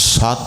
7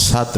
7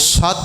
7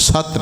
7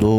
2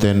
3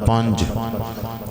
5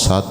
7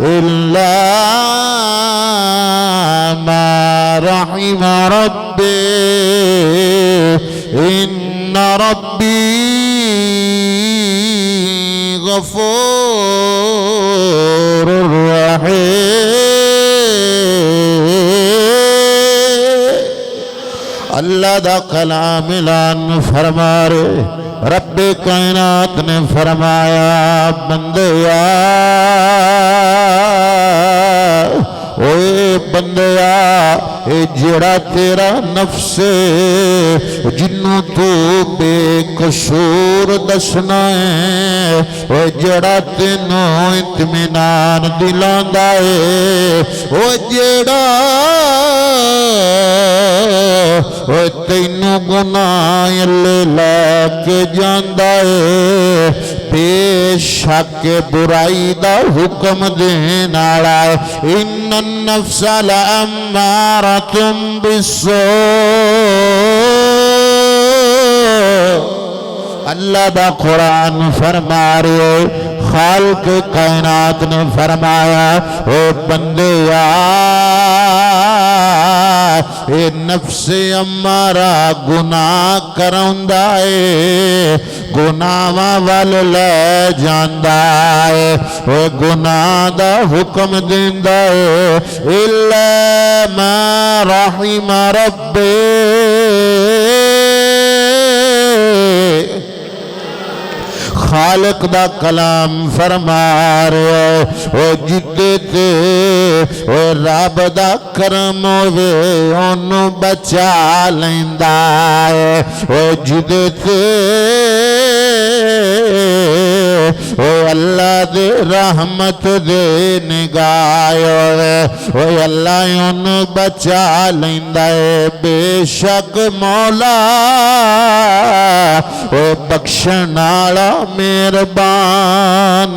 إلا ما رحم ربي إن ربي غفور رحيم۔ اللہ دا کلام اعلان فرما رہے، رب کائنات نے فرمایا بندیا، اوے بندیا، اے جڑا تیرا نفس جنوں تو بے قصور دسنا ہے، او جڑا تینوں اطمینان دلاندا ہے، او جڑا او تینوں گناہ لے کے جاندا ہے، بے شک برائی دا حکم دین والا ہے۔ ان النفس لامارۃ بالسوء، اللہ دا قرآن فرما رہے، خالق کائنات نے فرمایا او بندیا، اے نفس امارہ گناہ کراؤندا ہے، گناہاں ول لے جاندا ہے، اے گناہ دا حکم دیندا ہے، الا ما رحم ربی، خالق دا کلام فرما رہے، او جدے تے او رب دا کرم ہوئے انہوں بچا لیندا ہے، او جدے تے او اللہ دے رحمت دے نگاہ ہوئے، او اللہ انہوں بچا لیندا ہے، بے شک مولا او بخشنالا مہربان،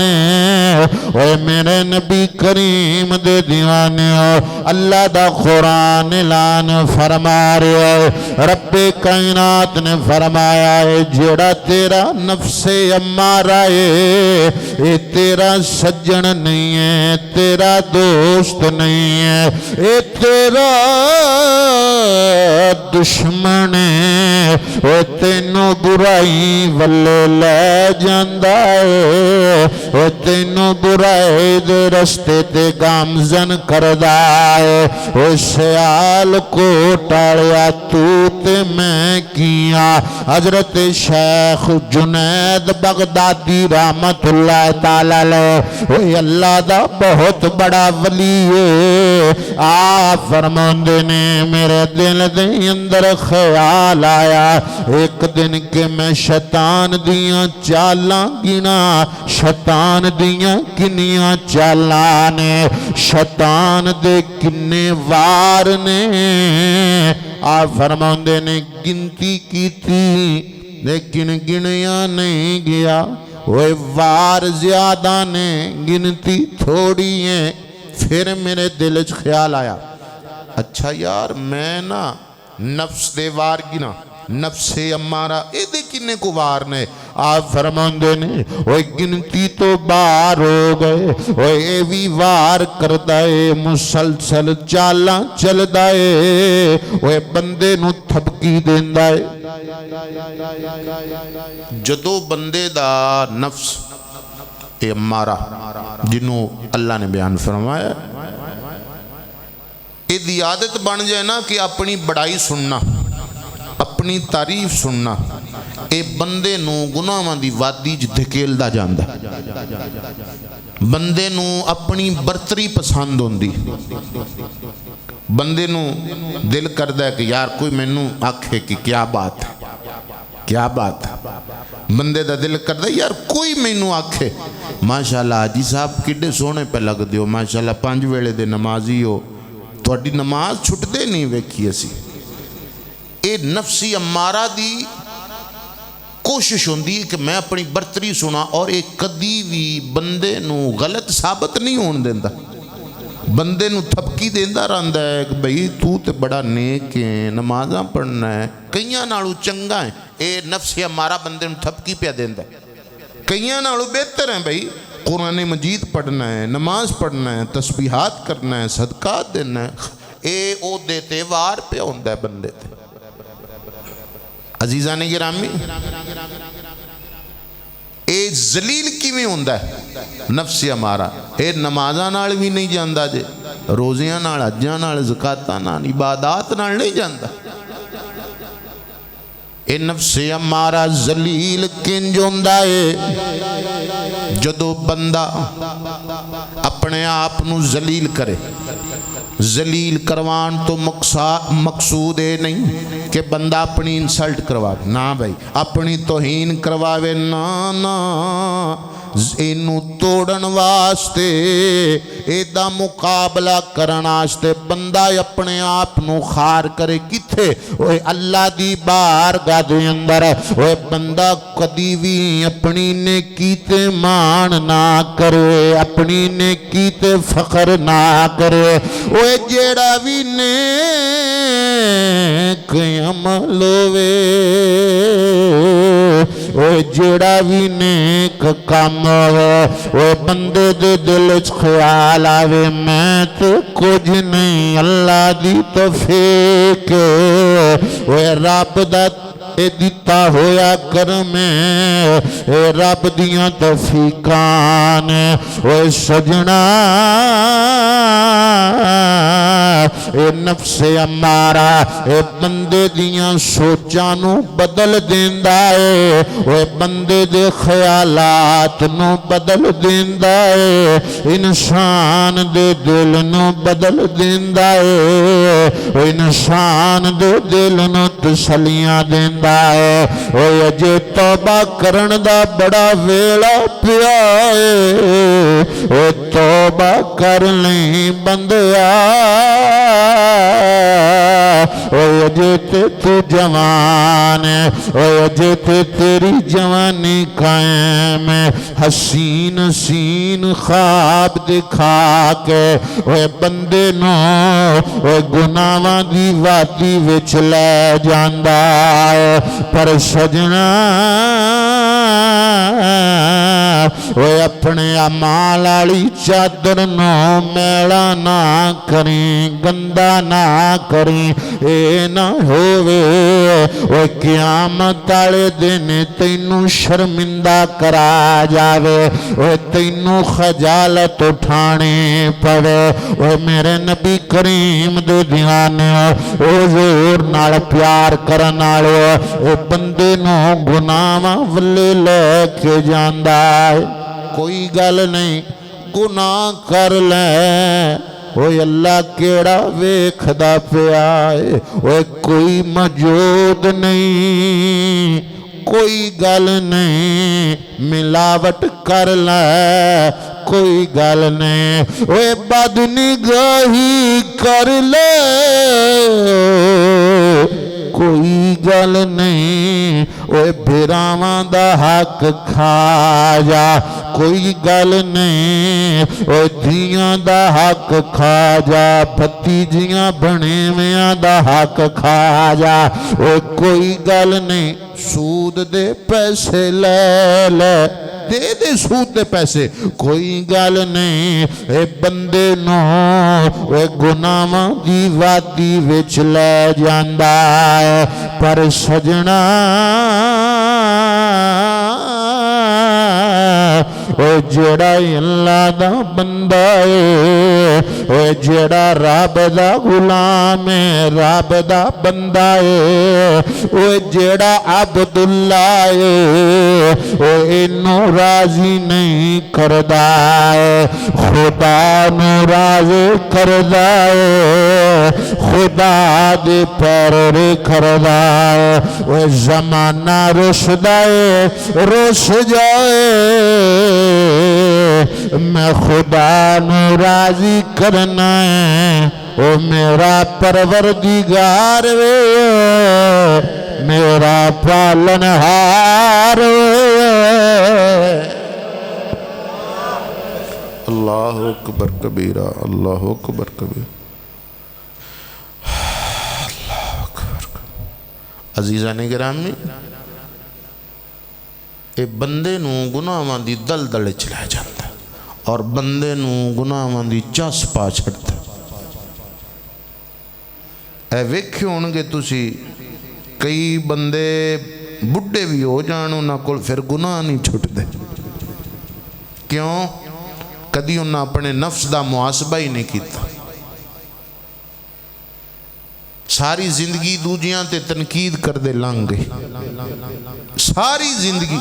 اے میرے نبی کریم دے دیوانے ہو، اللہ دا قرآن اعلان فرما رہے، رب کائنات نے فرمایا ہے جڑا تیرا نفس امارہ ہے، اے تیرا سجن نہیں ہے، تیرا دوست نہیں ہے، اے تیرا دشمن ہے، اے تینوں برائی والے لے جاندا ہے، اے تینوں برائی دے رستے تے گامزن کردا ہے، اے سیال کو ٹالیا تو تے میں کیا۔ حضرت شیخ جنید بغدادی رحمت اللہ تعالی علیہ، اے اللہ دا بہت بڑا ولی ہے، آپ فرماندے نے میرے دل دے اندر خیال آیا ایک دن کہ میں شیطان دیاں چالاں گنا، شیطان دیاں کنیاں چالاں نے، شیطان دے کنے وار نے، آپ فرماندے نے گنتی کی تھی لیکن گنیا نہیں گیا، وہ وار زیادہ نے گنتی تھوڑی ہیں۔ پھر میرے دل وچ خیال آیا اچھا یار میں نا نفس دے وار گنا، نفس امارہ اے دے کنے کو وار نے، آپ فرماندے نے وہ گنتی تو بار ہو گئے، وہ اے بھی وار کردائے مسلسل چالاں چلدائے، وہ بندے نو تھپکی دیندائے۔ جدو بندے دا نفس امارہ جنہوں اللہ نے بیان فرمایا، یہ دی عادت بن جائے نا کہ اپنی بڑائی سننا، اپنی تعریف سننا، اے بندے نو گناہاں دی وادی دھکیل دا جاندا، بندے نو اپنی برتری پسند ہوندی، بندے نو دل کردہ ہے کہ یار کوئی میں نو آکھے کہ کیا بات ہے، کیا بات ہے، بندے دا دل کردہ ہے یار کوئی میں نو آکھے ماشاءاللہ حاجی صاحب کڈے سونے پہ لگ دیو، ماشاءاللہ 5 ویلے دے نمازی ہو، تو اڈی نماز چھٹ دے نہیں ویکھی اسی۔ اے نفسی امارہ دی کوشش ہوندی ہے کہ میں اپنی برتری سنا، اور ایک کدی بھی بندے نو غلط ثابت نہیں ہون دیندہ، بندے نو تھپکی دیندہ رہندا ہے کہ بھئی تو تے بڑا نیک ہے، نمازاں پڑھنا ہے، کئیاں نالو چنگا ہے، اے نفس امارہ بندے نو تھپکی پہ دیندہ ہے، کئیاں نالو بہتر ہیں بھئی، قرآن مجید پڑھنا ہے، نماز پڑھنا ہے، تسبیحات کرنا ہے، صدقات دینا ہے، اے او دیتے وار پہ ہوندہ ہے بندے تے۔ عزیزان گرامی، اے ذلیل کی میں ہوندہ ہے نفس ہمارا، اے نمازاں نال بھی نہیں جاندہ جے، روزیاں نال، حجاں نال، زکاتاں نال، عبادات نال نہیں جاندہ۔ اے نفس ہمارا ذلیل کنج ہوندہ ہے جدو بندہ اپنے آپ نو ذلیل کرے۔ ذلیل کروان تو مقصود ہے نہیں کہ بندہ اپنی انسلٹ کرواوے، نا بھائی، اپنی توہین کرواوے، نا نا، اینو توڑن واسطے، ایدہ مقابلہ کرن واسطے بندہ اپنے آپ نو خار کرے کتھے؟ اوہ اللہ دی بارگاہ دے اندر۔ اوہ بندہ کدی بھی اپنی نیکی تے مان نہ کرے، اپنی نیکی تے فخر نہ کرے۔ اوہ جیڑا بھی نیک عمل ہوئے، اوہ جیڑا بھی نیک کام ہوئے، اوہ بندے دے دل خیال آوے میں تو کچھ نہیں، اللہ دی توفیق، اوہ رب دا اے دیتا ہویا کرمیں، اے رب دیاں توفیقان، اوہ سجنا اے نفس ہمارا اے بندے دیاں سوچانو بدل دیندہ ہے، اے بندے دے خیالات نو بدل دیندہ ہے، انسان دے دل نو بدل دیندہ ہے، انسان دے دل نو تسلیاں دیندہ ہے۔ اے جے توبہ کرن دا بڑا ویلا پیا ہے، اے توبہ کر لیں بندیا، اے جیتے تو جوان ہے، اے جیتے تیری جوانی قائم ہے، حسین حسین خواب دکھا کے اے بندے نو اے گناہاں دی وادی وچ لے جاندا ہے۔ پر سجنا اے اپنے اعمال والی چادر نو میلا نہ کریں، گندا نہ کریں، اے نہ ہووے اے قیامت والے دن تینوں شرمندہ کرا جاوے، اے تینوں خجالت اٹھانے پڑے۔ اے میرے نبی کریم دے دیوانے، اے حضور نال پیار کرن والے، اے بندے نو گناہاں ولے لے کے جاندا ہے۔ کوئی گل نہیں، گناہ کر لے، اوہ اللہ کیڑا ویکھدا پیا ہے، اوہ کوئی موجود نہیں، کوئی گل نہیں، ملاوٹ کر لے، کوئی گل نہیں، اوہ بدنگاہی کر لے، کوئی گل نہیں، اوہ بھراواں دا حق کھا جا، کوئی گل نہیں، اوہ دھیاں دا حق کھا جا، بھتیجیاں بھنیویاں دا حق کھا جا، اوہ کوئی گل نہیں، سود دے پیسے لے لے، دے دے سود دے پیسے، کوئی گل نہیں، اے بندے نو اے گناہاں دی وادی وچ لے جاندا ہے۔ پر سجنا اے جڑا اللہ دا بندہ ہے، اے جڑا رب دا غلام ہے، رب دا بندہ ہے، اے جڑا عبداللہ ہے، اے انو راضی نہیں کردا ہے، خدا نو راضی کردا ہے، خدا دے پر کردا ہے۔ اے زمانہ رسدا ہے، رس جائے، میں خدا نو راضی کرنا ہے، او میرا پروردگار وے، میرا پالنہار وے۔ اللہ اکبر کبیرہ، اللہ اکبر کبیرہ، اللہ اکبر۔ عزیزان گرامی، اے بندے نو گناہاں دی دلدل چ لے جاندا ہے۔ اور بندے نو گناہاں دی چس پا چھڑتا اے ویکھے ہونگے تسی کئی بندے بڈھے بھی ہو جان انہاں کول پھر گناہ نہیں چھٹ دے کیوں کدی انہاں اپنے نفس دا محاسبہ ہی نہیں کیتا ساری زندگی دوجیاں تے تنقید کر دے لنگ گئی ساری زندگی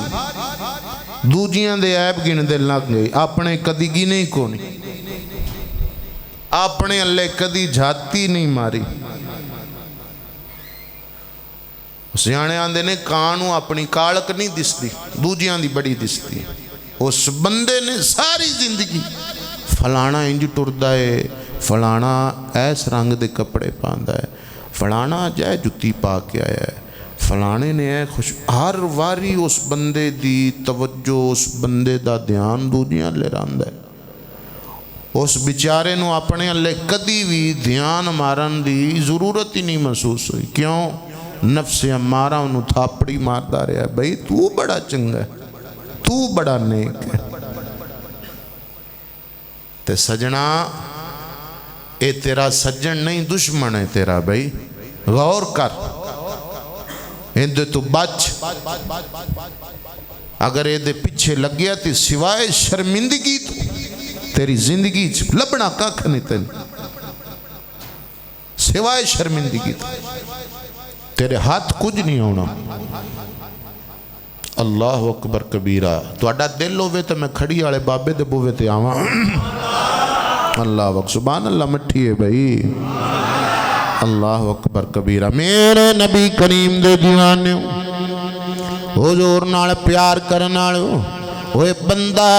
دوجیاں دے عیب گن دے لنگ گئی اپنے کدی گنے کو نہیں اپنے اللہ کدی جھاتی نہیں ماری سیانے آندے نے کانوں اپنی کالک نہیں دستی دوجیاں دی بڑی دستی اس بندے نے ساری زندگی فلانا انج ٹردا ہے فلانا ایس رنگ دے کپڑے پاندا ہے فلانا جائے جتی پا کے آیا ہے فلانے نے ہے خوش ہر واری اس بندے دی توجہ اس بندے دا دھیان دوجیاں لے رہندا ہے اس بیچارے نو اپنے اللہ کدی بھی دھیان مارن دی ضرورت ہی نہیں محسوس ہوئی کیوں نفس امارہ انہوں تھاپڑی مارتا رہا ہے بھئی تو بڑا چنگا ہے تو بڑا نیک ہے تے سجنا اے تیرا سجن نہیں دشمن ہے تیرا بھئی غور کر اندے تو بچ اگر اے دے پیچھے لگ گیا تی سوائے شرمندگی تو تیری زندگی لبنا کاکھ نہیں تین سوائے شرمندگی تو تیرے ہاتھ کچھ نہیں ہونا اللہ اکبر کبیرہ تو اڈا دل ہوئے تو میں کھڑی آلے بابے دے بوئے تے آواں اللہ اکبر سبحان اللہ مٹھی ہے بھئی اللہ اکبر کبیرہ میرے نبی کریم دے دیوانے حضور نال پیار کرنا ہوئے بندہ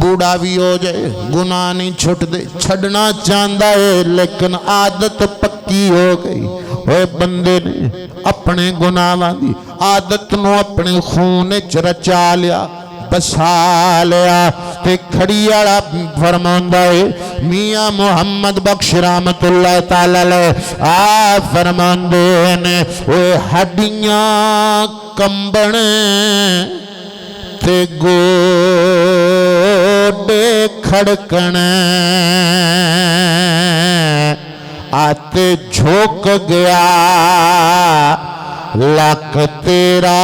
بوڑھا بھی ہو جائے گناہ نہیں چھٹ دے چھڑنا چاندہ ہے لیکن عادت پکی ہو گئی وہ بندے نے اپنے گناہ دی عادت نو اپنے خون رچا لیا بسا لیا تے کھڑی آڑا فرماندہ ہے میاں محمد بخش رحمت اللہ تعالیٰ لے فرماندے نے وہ ہڈیاں کمبنے تے گوڑے کھڑکنے آتے جھوک گیا لک تیرا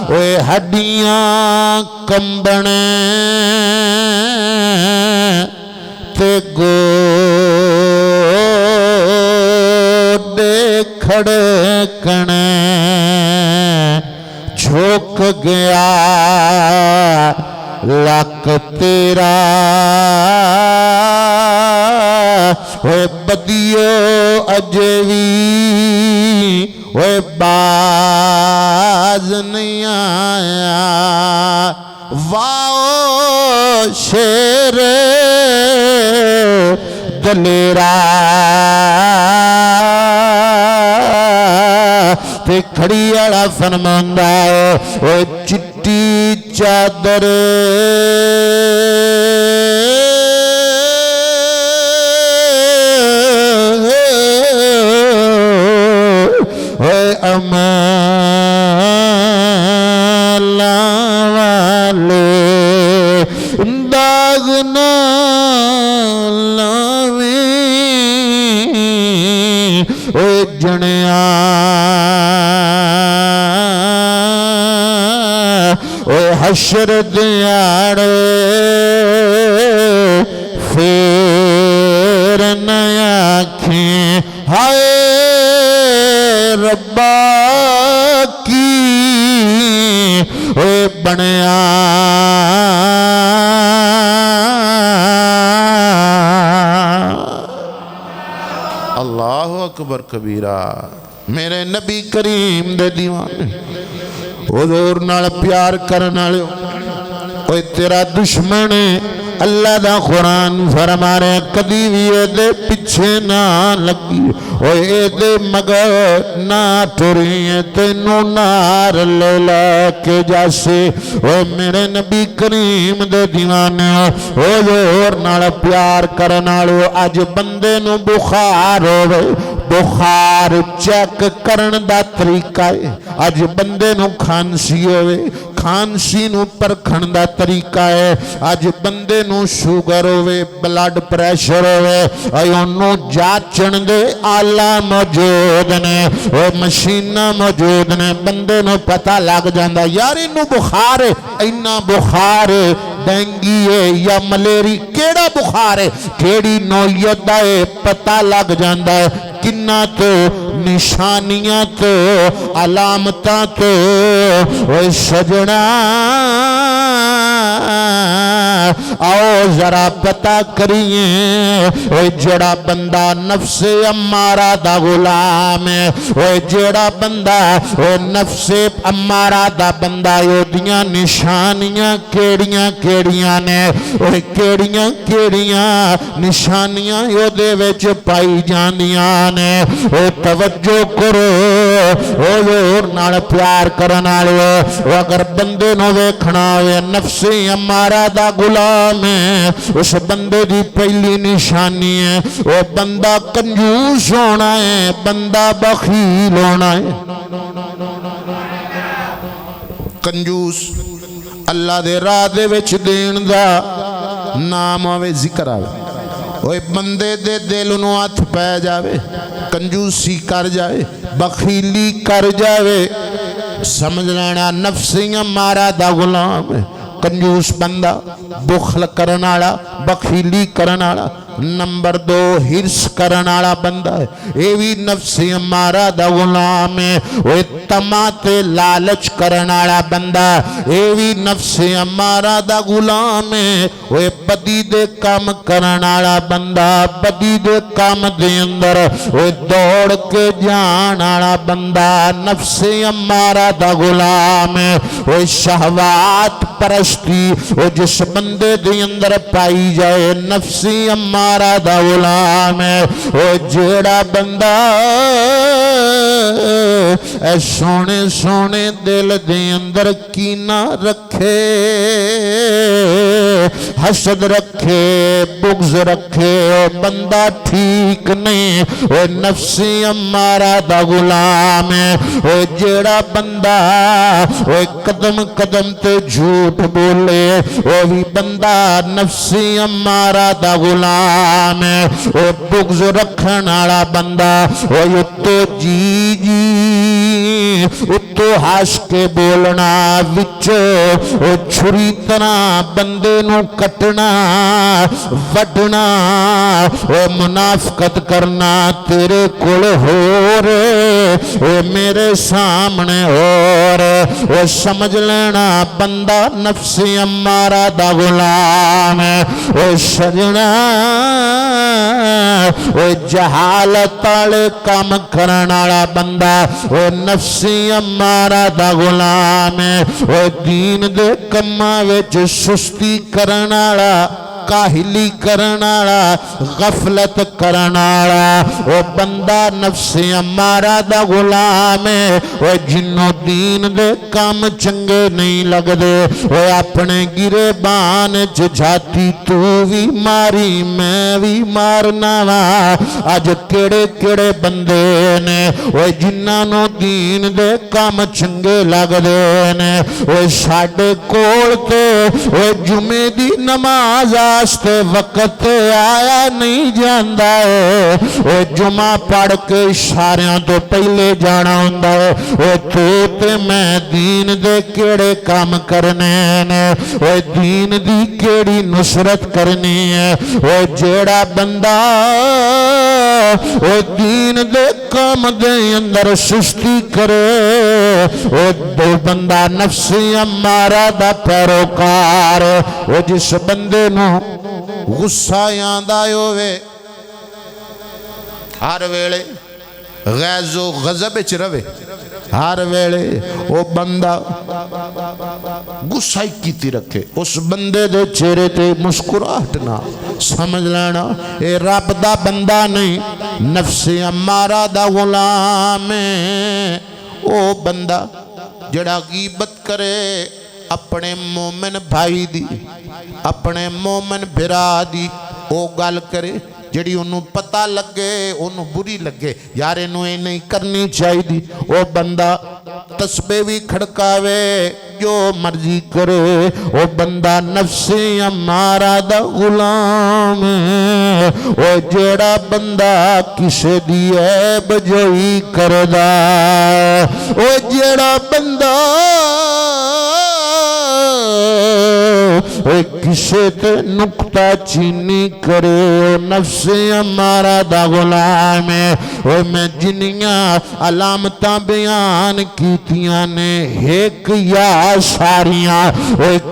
اوے ہڈیاں کمبنے تے گوڑے کھڑکنے جھوک گیا لک تیرا اوے بدیو اجوی اوے باز نہیں آیا واؤ شیر دلیرا تے کھڑی اڑا فرماندہ ہے اوے چٹی چادر اوے امالا والے داغ نہ لاویں اوے جنیا اوے حشر دیاڑے پھر نیا آنکھیں ہائے ربا کی اوے بنیا اللہ اکبر کبیرہ میرے نبی کریم دے دیوانے حضور نال پیار کرنا لیو اوے تیرا دشمن اللہ دا قرآن فرما رہے کدی بھی اے دے پیچھے نہ لگی اوے دے مگر نہ ٹریے تینو نار لے لے کے جاسے اوے میرے نبی کریم دے دیوانے حضور نال پیار کرنا لیو اج بندے نو بخار ہوئے بخار چیک کرن دا طریقہ ہے اج بندے نو کھانسی ہوئے کھانسی نو پرکھن دا طریقہ ہے اج بندے نو شوگر ہوئے بلڈ پریشر ہوئے ایونو جاچن دے آلہ موجود نے وہ مشینہ موجود نے بندے نو پتہ لگ جاندہ یار انو بخار ہے اینا بخار ہے ڈینگی ہے یا ملیری کیڑا بخار ہے کیڑی نوعیت ہے پتہ لگ جاندہ ہے کنہ تو نشانیاں تو علامتاں تو وہ سجنا آؤ ذرا پتہ کریے وہ جڑا بندہ نفس امارہ دا غلام ہے وہ جڑا بندہ وہ نفس امارہ دا بندہ یو دیاں نشانیاں کیڑیاں کیڑیاں نے وہ کیڑیاں کیڑیاں نشانیاں یو دے وچ پائی جاندیاں نے وہ توجہ کرو وہ یور نال پیار کرنا لے وہ اگر بندے نو ویکھنا ہوئے نفس امارہ دا غلام ہے اس بندے دی پہلی نشانی ہے وہ بندہ کنجوس ہونا ہے بندہ بخیل ہونا ہے کنجوس اللہ دے راہ دے وچ دین دا نام ہوئے ذکر آوے وہ بندے دے دل نو ہاتھ پہ جاوے کنجوسی کر جائے بخیلی کر جاوے سمجھ لینا نفسی امارہ دا غلام ہے کنجوس بندہ بخل کرنالا بخیلی کرنالا نمبر 2 ہرس کرنالا بندہ ہے اے بھی نفسی امارہ دا غلام ہے وہ تماتے لالچ کرنالا بندہ اے بھی نفسی امارہ دا غلام ہے وہ بدی دے کام کرنالا بندہ بدی دے کام دے اندر وہ دوڑ کے جانالا بندہ نفسی امارہ دا غلام ہے وہ شہوات پرستی وہ جس بندے دے اندر پائی جائے نفسی امارہ دا غلام ہے وہ جیڑا بندہ اے سونے سونے دل دے اندر کینہ رکھے حسد رکھے بغض رکھے وہ بندہ ٹھیک نہیں وہ نفسی امارہ دا غلام ہے وہ جیڑا بندہ وہ قدم قدم تے جھوٹ بولے وہ بھی بندہ نفسی امارہ دا غلام ہے وہ بغض رکھن والا بندہ وہ اتو جی جی اتو ہاش کے بولنا وچو وہ چھری طرح بندے نو کٹنا وڈنا وہ منافقت کرنا تیرے کول ہو رہے وہ میرے سامنے ہو رہے وہ سمجھ لینا بندہ نفسی امارہ دا غلام ہے وہ سجنا وہ جہالت والے کام کرنالا بندہ وہ نفسی امارہ دا غلام ہے وہ دین دے کماں وچ سستی کرنالا کاہلی کرنالا غفلت کرنالا وہ بندہ نفس امارہ دا غلام ہے وہ جنوں دین دے کام چنگے نہیں لگ دے وہ اپنے گرے بان جھاتی تو بھی ماری میں بھی مارنا وا آج کیڑے کیڑے بندے نے وہ جنہوں دین دے کام چنگے لگ دے نے وہ ساڑے کول تے وہ جمعے دی نماز آستے وقت آیا نہیں جاندہ ہے وہ جمعہ پڑھ کے اشاریاں تو پہلے جانا ہوندہ ہے وہ توتے میں دین دے کیڑے کام کرنے نے وہ دین دی کیڑی نصرت کرنی ہے وہ جیڑا بندہ وہ دین دے کام دے اندر سستی کرے وہ دو بندہ نفسی امارہ دا پیروکار وہ جس بندے نو غصہ یاد آئے ہوئے ہر ویلے غیظ و غضب وچ رہے ہر ویلے وہ بندہ غصہ ہی کیتی رکھے اس بندے دے چہرے تے مسکراہٹ نہ سمجھ لینا اے رب دا بندہ نہیں نفس امارہ دا غلام ہے او بندہ جڑا غیبت کرے اپنے مومن بھائی دی اپنے مومن بھرا دی او گل کرے جڑی انہوں پتہ لگے انہوں بری لگے یار انہوں یہ نہیں کرنی چاہی دی وہ بندہ تسبیح بھی کھڑکاوے جو مرضی کرے وہ بندہ نفس امارہ دا غلام ہے وہ جڑا بندہ کسے دی عیب جوئی کردہ وہ جڑا بندہ کسے تے نکتہ چینی کرے نفس امارہ دا غلام ہے میں جنیاں علامتاں بیان کیتیاں نے ایک یا ساریاں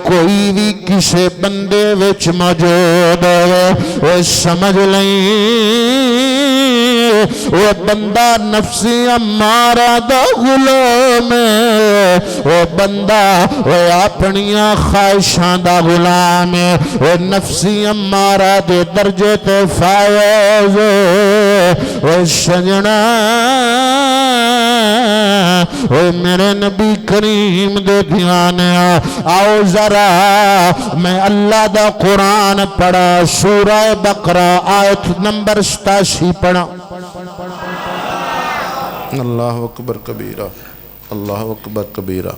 کوئی بھی کسے بندے وچ موجود ہے سمجھ لیں وہ بندہ نفس امارہ دا غلام ہے وہ بندہ وہ اپنیاں خواہشاں دا غلام ہے وہ نفس امارہ دے درجے تے فائز وہ سجنا وہ میرے نبی کریم دے دیوانے آؤ ذرا میں اللہ دا قرآن پڑھا سورہ بقرہ آیت نمبر 87 پڑھا اللہ اکبر کبیرہ اللہ اکبر کبیرہ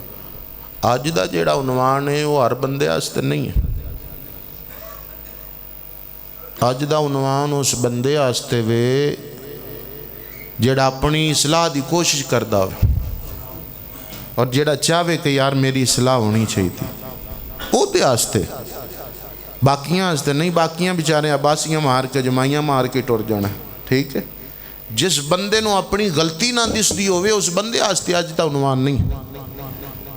آج دا جیڑا عنوان ہے وہ ہر بندے آستے نہیں ہے آج دا عنوان اس بندے آستے وے جیڑا اپنی اصلاح دی کوشش کردہ ہوئے اور جیڑا چاہوے کہ یار میری اصلاح ہونی چاہیے تھی وہ دے آستے باقیاں آستے نہیں باقیاں بیچارے عباسیاں مار کے جمائیاں مار کے ٹور جانا ٹھیک ہے جس بندے نو اپنی غلطی نہ دس دی ہوئے اس بندے آستے آج تا عنوان نہیں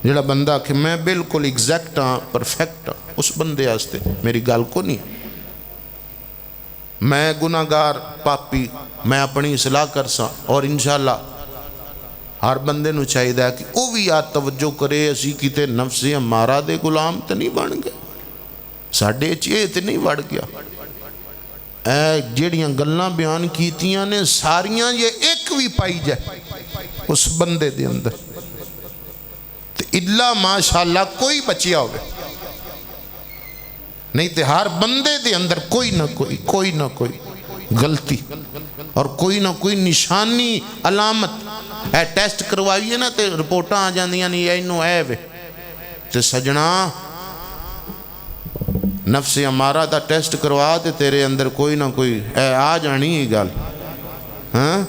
جیڑا بندہ کہ میں بالکل ایگزیکٹ ہاں پرفیکٹ ہاں اس بندے آستے میری گال کو نہیں میں گناہگار پاپی میں اپنی اصلاح کر سا اور انشاءاللہ ہر بندے نو چاہیے دا کہ وہ بھی یاد توجہ کرے اسی کیتے نفس امارہ دے غلام تے نہیں بن گئے ساڑھے چیئے تے نہیں بڑھ گیا اے جیڑیاں گلنا بیان کیتیاں نے ساریاں یہ ایک بھی پائی جائے اس بندے دے اندر تے اللہ ماشاءاللہ کوئی بچیا ہوئے نہیں تے ہر بندے دے اندر کوئی نہ کوئی غلطی اور کوئی نہ کوئی نشانی علامت اے ٹیسٹ کروائیے نا تے رپورٹاں آ جاندیاں نہیں اینو اے وے تے سجنا نفس امارہ دا ٹیسٹ کروا تے تیرے اندر کوئی نہ کوئی اے آ جانی ہی گال ہاں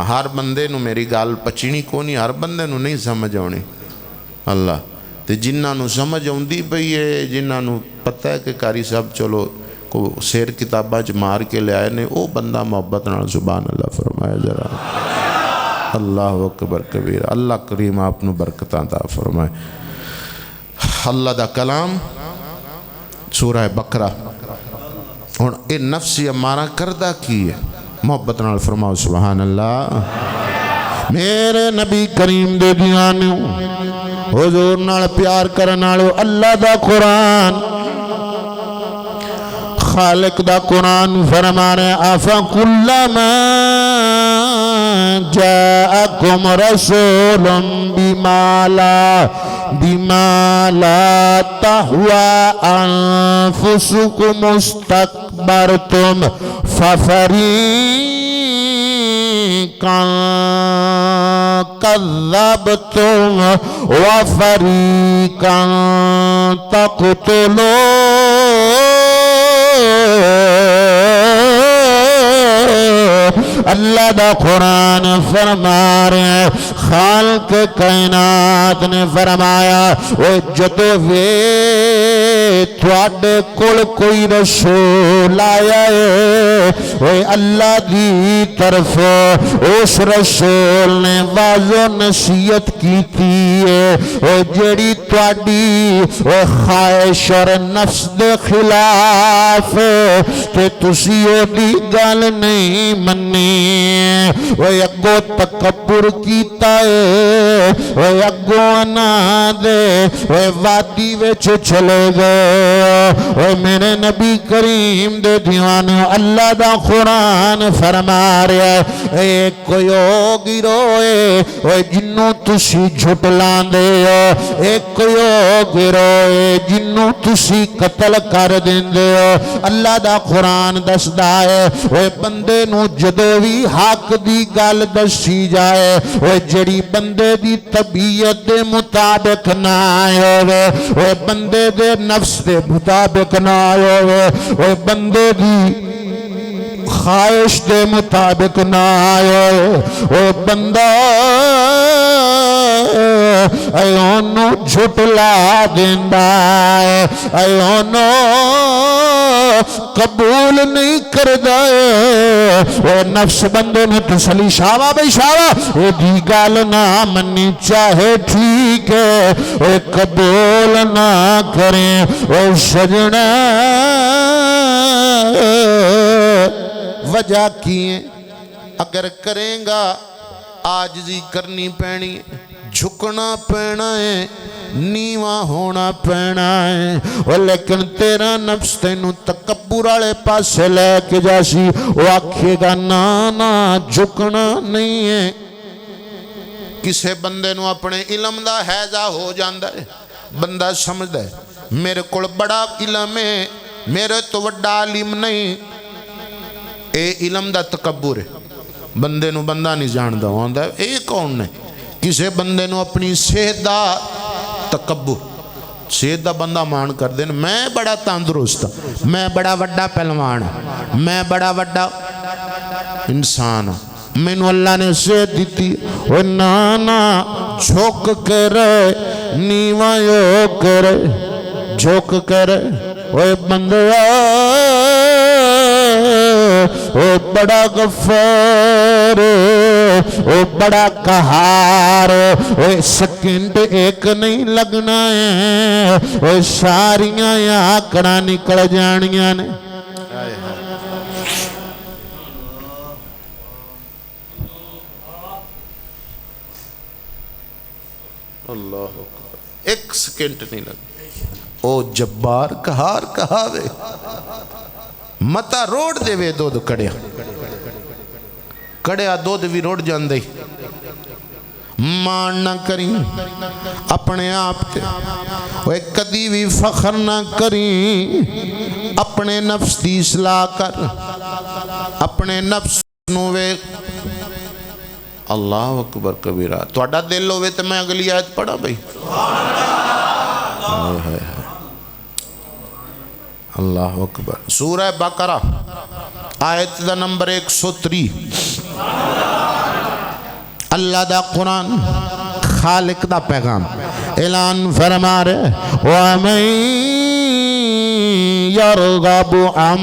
ہر بندے نو میری گال پچینی کونی ہر بندے نو نہیں سمجھ آنی اللہ تے جنہاں نو سمجھ آندی پئی ہے جنہاں نو پتہ ہے کہ قاری صاحب چلو کو سیر کتابہ چ مار کے لے آئے نے او بندہ محبت نال سبحان اللہ فرمائے ذرا اللہ اکبر کبیر اللہ کریم آپ نو برکتاں عطا فرمائے اللہ دا کلام سورہ بقرہ اور اے نفس امارہ کردہ کی ہے محبت نال فرماؤ سبحان اللہ میرے نبی کریم دے دیانیوں حضور نال پیار کرنالو اللہ دا قرآن خالق دا قرآن فرمانے افکلما جاءکم رسول بما لا تهوى انفسکم استکبرتم ففریقا کذبتم وفریقا تقتلون اللہ دا قرآن فرما رہے ہیں خالق کائنات نے فرمایا وہ جدو وے تواڈے کول کوئی رسول آیا ہے وہ اللہ دی طرف اس رسول نے واضح نصیحت کیتی ہے وہ جڑی تواڈی وہ خواہش اور نفس دے خلاف کہ تسی او دی گل نہیں منی وہ اگو تکبر کیتا ہے وہ اگو انا دے وہ وادی وچ چلے گئے وہ میرے نبی کریم دے دیوانے اللہ دا قرآن فرما رہا ہے ایک کوئی او گروہ ہے جنوں تسی جھٹلان دے ہو، ایک کوئی او گروہ ہے جنوں تسی قتل کر دین دے ہو۔ اللہ دا قرآن دسدا ہے وہ بندے نو جدو بھی حق دی گل دسی جائے وہ جڑی بندے دی طبیعت دے مطابق نہ ہوئے، وہ بندے دے نفس دے مطابق نہ ہوئے، وہ بندے دی خواہش دے مطابق نہ آئے، وہ بندہ ایونو جھٹلا دیندہ ہے، ایونو قبول نہیں کردہ ہے۔ وہ نفس بندے میں تسلی شاوہ بھئی شاوہ وہ دی گال نہ منی چاہے ٹھیک ہے، وہ قبول نہ کریں وہ سجنہ وجہ کیے اگر کریں گا آجزی کرنی پینی جھکنا پینا ہے نیواں ہونا پینا ہے، لیکن تیرا نفس تینوں تکبر والے پاسے لے کے جاسی وہ آکھے گا نا جھکنا نہیں ہے۔ کسے بندے نو اپنے علم دا حیضہ ہو جاندہ ہے، بندہ سمجھدا ہے میرے کول بڑا علم ہے، میرے تو وڈا علم نہیں، اے علم دا تکبر ہے، بندے نو بندہ نہیں جاندہ ہوندہ ہے۔ اے کون نے کسے بندے نو اپنی صحت دا تکبر، صحت دا بندہ مان کر دین میں بڑا تندرست ہوں، میں بڑا وڈا پہلوان ہوں، میں بڑا وڈا انسان ہوں، میں نو اللہ نے صحت دیتی وہ نانا جھوک کرے نیواں یو کرے جھوک کرے وہ بندہ وہ بڑا غفار وہ بڑا قہار وہ سکنڈ ایک نہیں لگنا ہے وہ ساریاں آکڑا نکل جانیاں نے۔ اللہ ایک سکنڈ نہیں لگنا او جبار قہار کہاوے متا روڑ دے وے دودھ کڑیا کڑیا دودھ بھی روڑ جاندے مان نہ کریں اپنے آپ تے وہ کدی بھی فخر نہ کریں اپنے نفس دی اصلاح کر اپنے نفس نوے اللہ اکبر کبیرہ توڑا دل ہوئے تو میں اگلی آیت پڑھا بھئی اللہ اکبر سورہ بقرہ آیت دا نمبر 103 اللہ دا قرآن خالق دا پیغام اعلان فرما رہے وَمَن يَرْغَبُ عَن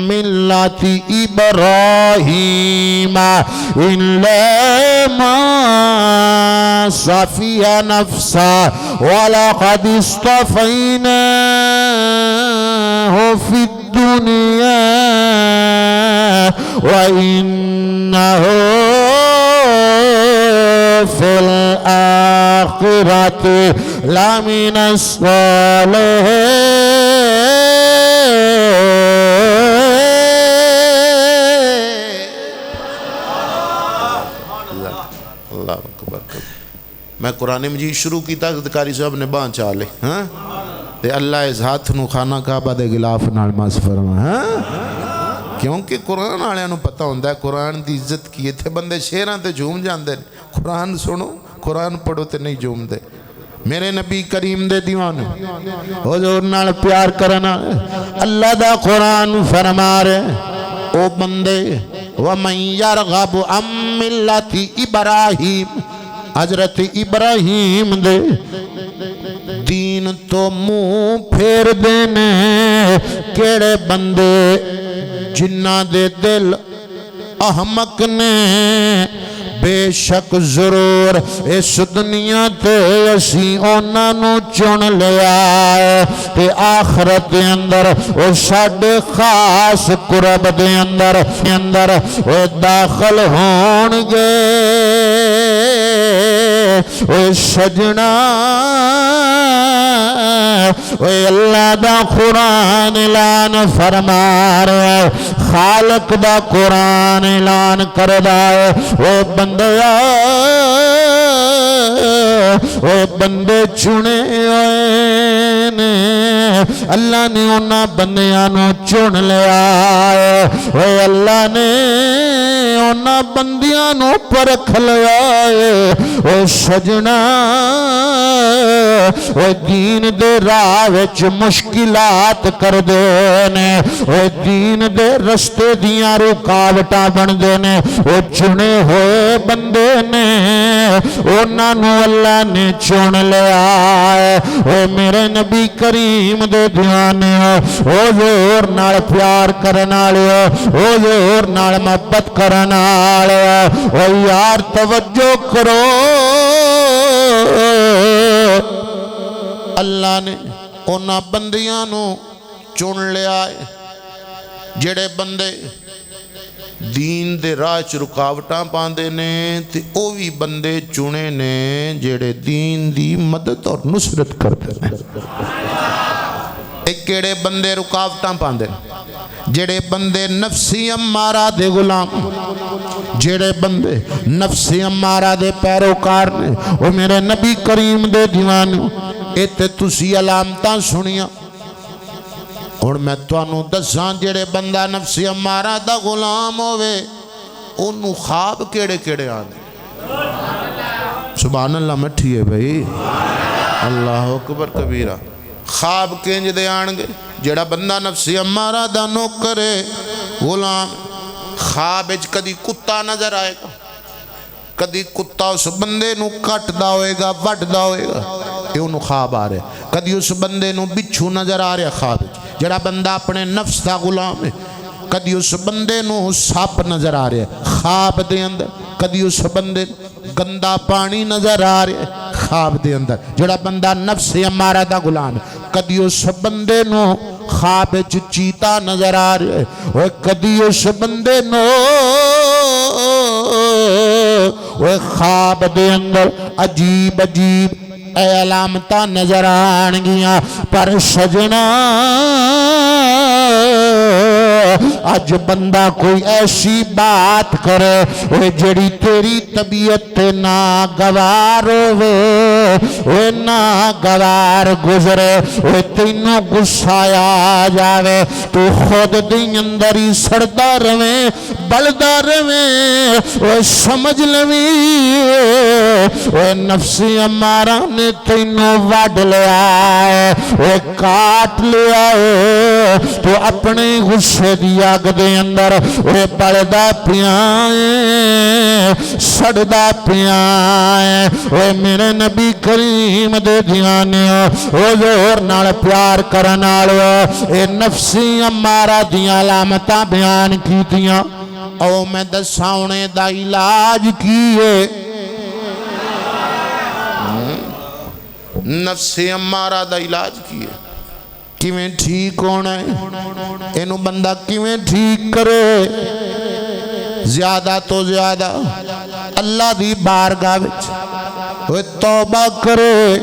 مِلَّةِ إِبْرَاهِيمَ إِلَّا مَن صَفِيَ نَفْسَهُ وَلَقَدِ اصْطَفَيْنَاهُ فِي الدُّنْيَا وَإِنَّهُ فِي الْآخِرَةِ لَمِنَ الصَّالِحِينَ۔ میں قرآن مجید شروع کی تاکتکاری صاحب نے بان چالے تے اللہ اس ہاتھ نو خانہ کعبہ دے غلاف نالماس فرما کیونکہ قرآن آلے انہوں پتہ ہوندہ ہے قرآن دی عزت کیے تھے بندے شیران تے جھوم جاندے قرآن سنو قرآن پڑھو تے نہیں جھوم دے میرے نبی کریم دے دیوانے حضور نال پیار کرنا اللہ دا قرآن فرما رہے او بندے وَمَن يَرْغَبُ عَن مِلَّةِ إِبْرَاهِيمَ حضرت ابراہیم دے دین تو منہ پھیر دینے کیڑے بندے جنہ دے دل احمق نے بے شک ضرور اس دنیا تے اسی اونا نو چن لیا ہے تے آخرت دے اندر وہ ساڑے خاص قرب دے اندر وہ داخل ہون گے اے سجنا اے اللہ دا قرآن اعلان فرما رہا ہے، خالق دا قرآن اعلان کردہ ہے، اے بندیا اے بندے چنے ہوئے نے، اللہ نے انہاں بندیاں نو چن لیا ہے، اے اللہ نے انہاں بندیاں نو پرکھ لیا ہے۔ اے سجنا اے دین دے راہ وچ مشکلات کر دے نے، اے دین دے رستے دیاں رکاوٹاں بن دے نے، اے چنے ہوئے بندے نے، انہاں نو اللہ نے چن لیا ہے۔ اے میرے نبی کریم دے دیوانے ہو، او زور نال پیار کرن والے ہو، او زور نال محبت کرن والے ہو، او یار توجہ کرو، اللہ نے انہاں بندیاں نو چن لیا ہے جڑے بندے دین دے راہ چ رکاوٹاں پاندے نے، تے او وی بندے چنے نے جڑے دین دی مدد اور نصرت کردے نے۔ ایک کیڑے بندے رکاوٹاں پاندے جڑے بندے نفسی امارہ دے غلام، جڑے بندے نفسی امارہ دے پیروکار نے، وہ میرے نبی کریم دے دیوانے ایتے تسی علامتاں سنیاں۔ اور میں توانو دساں جڑے بندہ نفسی امارہ دا غلام ہوئے انہوں خواب کیڑے کیڑے آنے۔ سبحان اللہ مٹھی ہے بھئی، اللہ اکبر کبیرہ۔ خواب کینج دے آنگے جڑا بندہ نفسی امارہ دا نوکرے غلام، خواب اچ کدی کتا نظر آئے گا، کدی کتا اس بندے نو کٹ دا ہوئے گا، وٹ دا ہوئے گا، یہ انہوں خواب آ رہے، کدی اس بندے نو بچھو نظر آ رہے خواب جڑا بندہ اپنے نفس دا غلام ہے، کدی اس بندے نو ساپ نظر آ رہے خواب دے اندر، کدی اس بندے گندا پانی نظر آ رہے خواب دے اندر، جڑا بندہ نفس امارہ دا غلام ہے، کدی اس بندے نو خواب چیتا نظر آ رہے، اور کدی اس بندے نو خواب دے اندر عجیب عجیب اے علامتاں نظر آنگیاں، پر سجنا آج بندہ کوئی ایسی بات کرے وہ جڑی تیری طبیعت ناگوار ہوئے، وہ ناگوار گزرے، وہ تینوں غصایا جاوے، تو خود دن اندر ہی سڑدا رویں بلدا رویں، وہ سمجھ لویں وہ نفسی امارہ نے تینوں وڈ لیا ہے، وہ کاٹ لیا ہے، تو اپنے غصے دی آگ دے اندر وہ بلدا پیائیں سڑدا پیائیں۔ وہ میرے نبی کریم دے دیانے وہ زور نال پیار کرن والے اے نفسی امارہ دیاں علامتاں بیان کیتیاں، او میں دساونے دا علاج کیے۔ نفسی امارہ دا علاج کیے، کیویں ٹھیک ہونا ہے، اینو بندہ کیویں ٹھیک کرے؟ زیادہ تو زیادہ اللہ دی بارگاہ وچ وہ توبہ کرے۔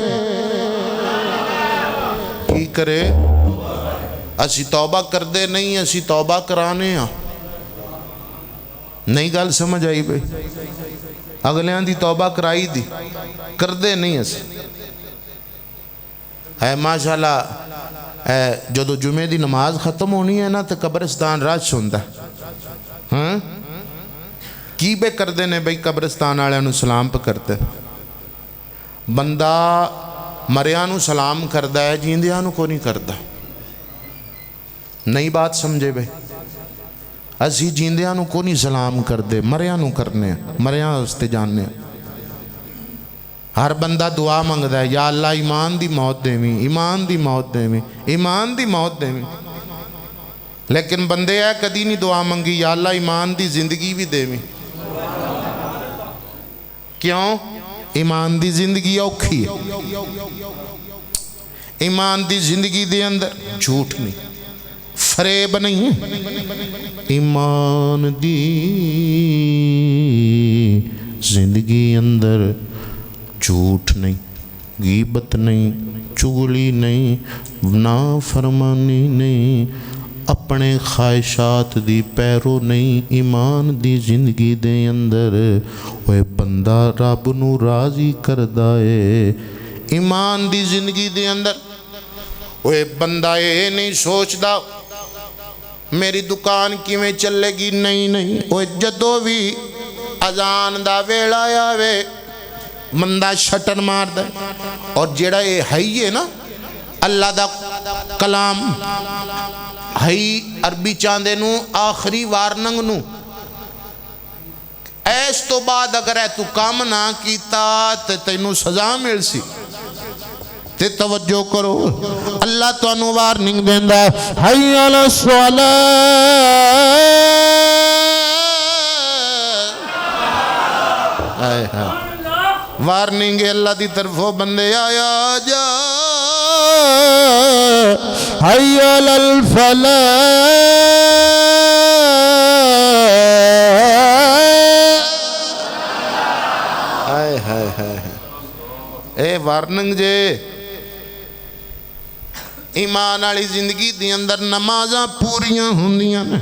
کی کرے؟ اسی توبہ کر دے نہیں، اسی توبہ کرانے ہاں، نہیں گل سمجھ آئی بھئی؟ اگلیاں دی توبہ کرائی دی، کر دے نہیں اسی۔ اے ماشاءاللہ جدو جمعے دی نماز ختم ہونی ہے نا تو قبرستان رش ہوندا ہاں کی بے کر دینے بھئی قبرستان آلیاں نو سلام پہ کرتے بندہ مریاں نو سلام کردہ ہے جیندیاں نو کو نہیں کردہ نئی بات سمجھے بھئی اسی جیندیاں نو کو نہیں سلام کردے مریاں نو کرنے مریاں استے جاننے ہر بندہ دعا منگدا ہے یا اللہ ایمان دی موت دیویں ایمان دی موت دیویں ایمان دی موت دیویں لیکن بندے ہے کدی نہیں دعا منگی یا اللہ ایمان دی زندگی بھی دیویں کیوں ایمان دی زندگی اوکھی ہے ایمان دی زندگی دے اندر جھوٹ نہیں فریب نہیں ہے ایمان دی زندگی اندر جھوٹ نہیں، غیبت نہیں، چغلی نہیں، نافرمانی نہیں، اپنے خواہشات دی پیرو نہیں، ایمان دی زندگی دے اندر اوے بندہ رب نو راضی کردا اے۔ ایمان دی زندگی دے اندر اوے بندہ اے نہیں سوچدا میری دکان کیویں چلے گی، نہیں اوے جدو بھی اذان دا ویلا آوے بندہ شٹر مار دے۔ اور جیڑا یہ ہے نا اللہ دا کلام ہے عربی چاندے نو آخری وارننگ نو، ایس تو بعد اگر ہے تو کام نہ کیتا تے تینوں سزا مل سی۔ تے توجہ کرو اللہ تو انو وارننگ دیندہ ہے، حی علی الصلاۃ، وارننگ اللہ دی طرفوں بندے آیا جا، حی علی الفلاح، اے وارننگ جے ایمان والی زندگی دی اندر نمازاں پوریاں ہوندیاں نے،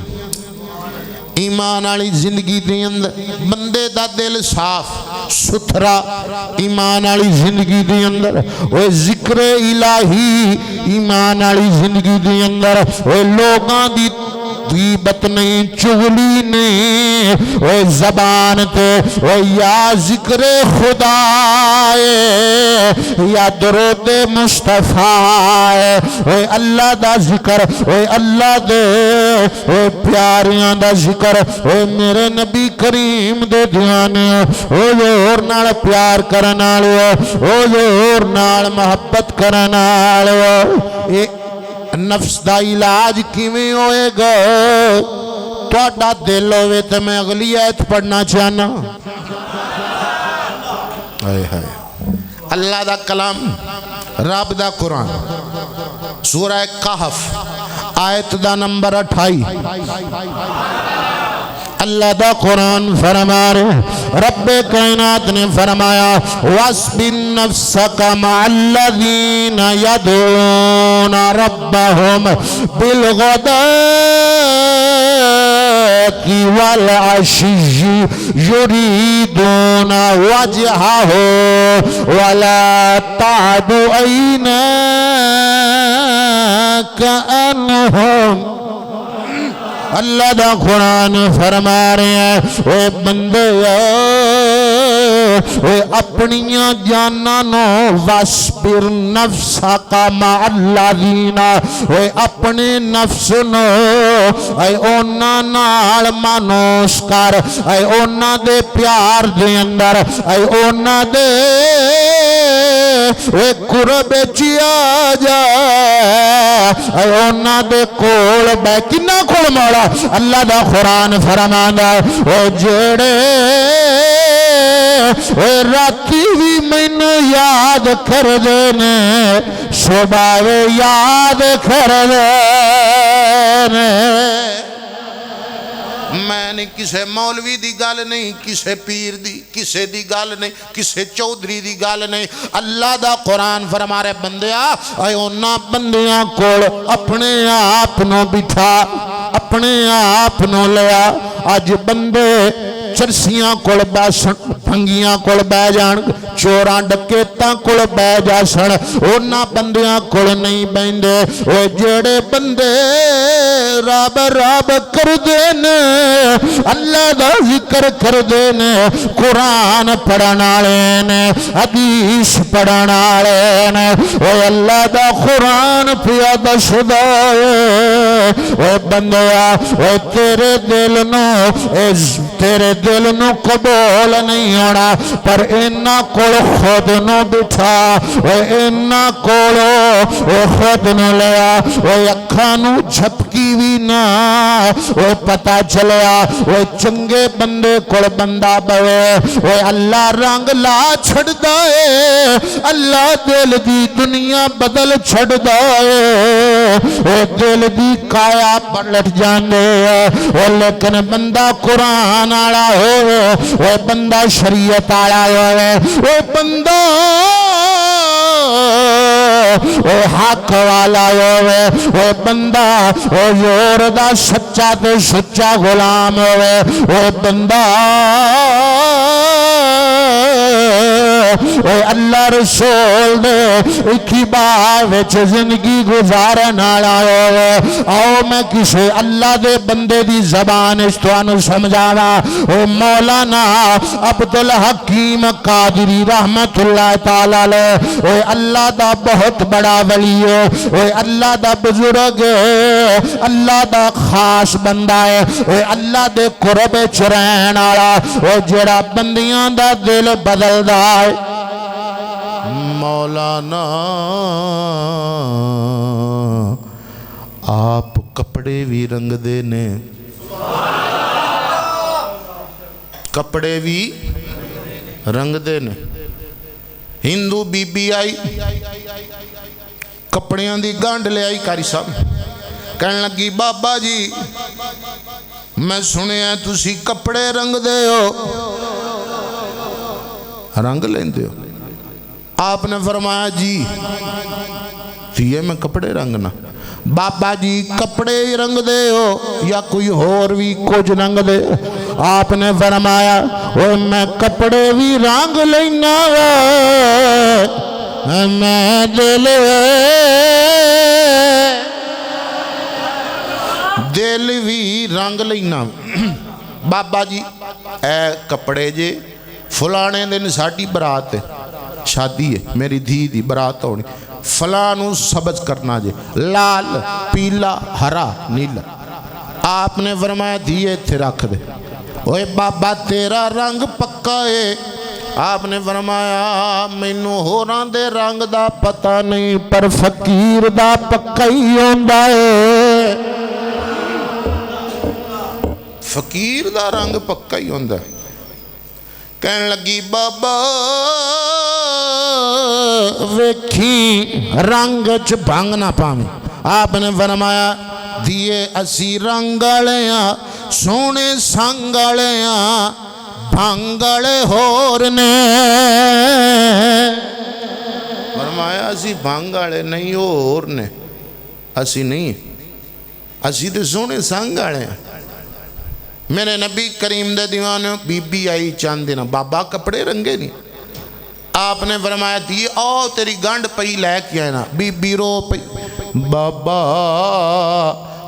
ایمان والی زندگی دے اندر بندے دا دل صاف ستھرا، ایمان والی زندگی دے اندر وہ ذکر الہی، ایمان والی زندگی دے اندر وہ لوگاں دی غیبت نہیں، چغلی نہیں، وہ زبان تے وہ یا ذکر خدا ہے یا درود مصطفیٰ ہے، وہ اللہ دا ذکر، وہ اللہ دے وہ پیاریاں دا ذکر، وہ میرے نبی کریم دے دیانے، وہ اور نال پیار کرنا لے، وہ اور نال محبت کرنا لے۔ نفس دا علاج کیویں ہوئے گا؟ تہاڈا دل ہوئے تے میں اگلی آیت پڑھنا چاہنا۔ اللہ دا کلام، رب دا قرآن، سورہ کہف آیت دا نمبر 28، اللہ دا قرآن فرما رہے، رب کائنات نے فرمایا وَاسْبِرْ نَفْسَكَ مَعَ الَّذِينَ يَدْعُونَ رَبَّهُمْ بِالْغَدَاةِ وَالْعَشِيِّ يُرِيدُونَ وَجْهَهُ وَلَا تَعْدُ عَيْنَاكَ عَنْهُمْ۔ اللہ دا قرآن فرما رہے ہیں اے بندے اے اپنیاں جانانو وَاسْبِرْ نَفْسَكَ مَعَ الَّذِينَ، اے اپنے نفس نو اے اونا نال مانوس کر، اے اونا دے پیار دے اندر، اے اونا دے اے قرب چیا جا، اے اونا دے کول بے کنا کول مولا اللہ دا قرآن فرمانا او جڑے راتی بھی مینو یاد کر دینے، صبح یاد کر دینے۔ میں نے کسے مولوی دی گال نہیں، کسے پیر دی، کسے دی گال نہیں، کسے چودھری دی گال نہیں، اللہ دا قرآن فرما رہے بندیا اے اونا بندیاں کول اپنے آپ نو بٹھا، اپنے آپ نو لیا۔ آج بندے چرسیاں کول بیسن، پھنگیاں کول بے جان، چوراں ڈکیتاں کول بے جاسن، اونا بندیاں کول نہیں بیندے۔ او جڑے بندے رب رب کر دینے، اللہ دا ذکر کر دینے، قرآن پڑھنا لینے، حدیث پڑھنا لینے، او اللہ دا قرآن پیا دس دائے۔ او بندیا او تیرے دل نو قبول نہیں ہونا، پر اینا کول خود نو بٹھا، اینا کولو خود نو لیا، اکھانو جھپکی بھی نہ پتہ چلیا۔ چنگے بندے کول بندہ بوے، اللہ رنگ لا چھڑ دائے، اللہ دل دی دنیا بدل چھڑ دائے۔ دل دی کایا پلٹ جاندے لیکن بندہ قرآن آڑا ہو بندہ شریعت آڑا ہو بندہ حق والا ہوئے بندہ یور دا سچا تے سچا غلام ہوئے بندہ اللہ رسول دے ایک بار وچ زندگی گزارن والا ہوئے آؤ میں کسی اللہ دے بندے دی زبان اس توانو سمجھانا مولانا عبدالحکیم قادری رحمت اللہ تعالیٰ لے اللہ دا بہت بڑا ولی ہے اللہ دا بزرگ ہے اللہ دا خاص بندہ ہے اللہ دے قرب چرین آڑا جڑا بندیاں دا دل بدل دا ہے مولانا آپ کپڑے بھی رنگ دے نے کپڑے بھی رنگ دے نے ہندو بی بی آئی کپڑیاں دی گانڈ لے آئی کاری صاحب کہنے لگی بابا جی میں سنے ہیں تسی کپڑے رنگ دے ہو رنگ لین دے ہو آپ نے فرمایا جی یہ میں کپڑے رنگنا بابا جی کپڑے رنگ دے ہو یا کوئی اور بھی کچھ رنگ دے آپ نے فرمایا میں کپڑے بھی رنگ لینا میں دل بھی رنگ لینا بابا جی اے کپڑے جے فلانے دن ساڑی برات ہے شادی ہے میری دھی دی برات ہونی فلانو سبز کرنا جے لال پیلا ہرا نیلا آپ نے فرمایا دیئے تھے رکھ دے اوے بابا تیرا رنگ پکا ہے آپ نے فرمایا مینو ہوراں دے رنگ دا پتہ نہیں پر فقیر دا پکا ہی ہوندا ہے فقیر دا رنگ پکا ہی ہوندا ہے کہنے لگی بابا ویکھی رنگ چ بھنگ نہ پاویں آپ نے فرمایا دیے اسی رنگ والے سونے سنگ والے بھنگڑے ہور نے فرمایا اسی بھنگڑے نہیں ہور نے اسی نہیں اسی تے سونے سنگ والے میرے نبی کریم دے دیوانے بی بی آئی چاند دینا بابا کپڑے رنگے نہیں آپ نے فرمایا دی آؤ تیری گانڈ پئی لے کے آئے نا بی بی رو پئی بابا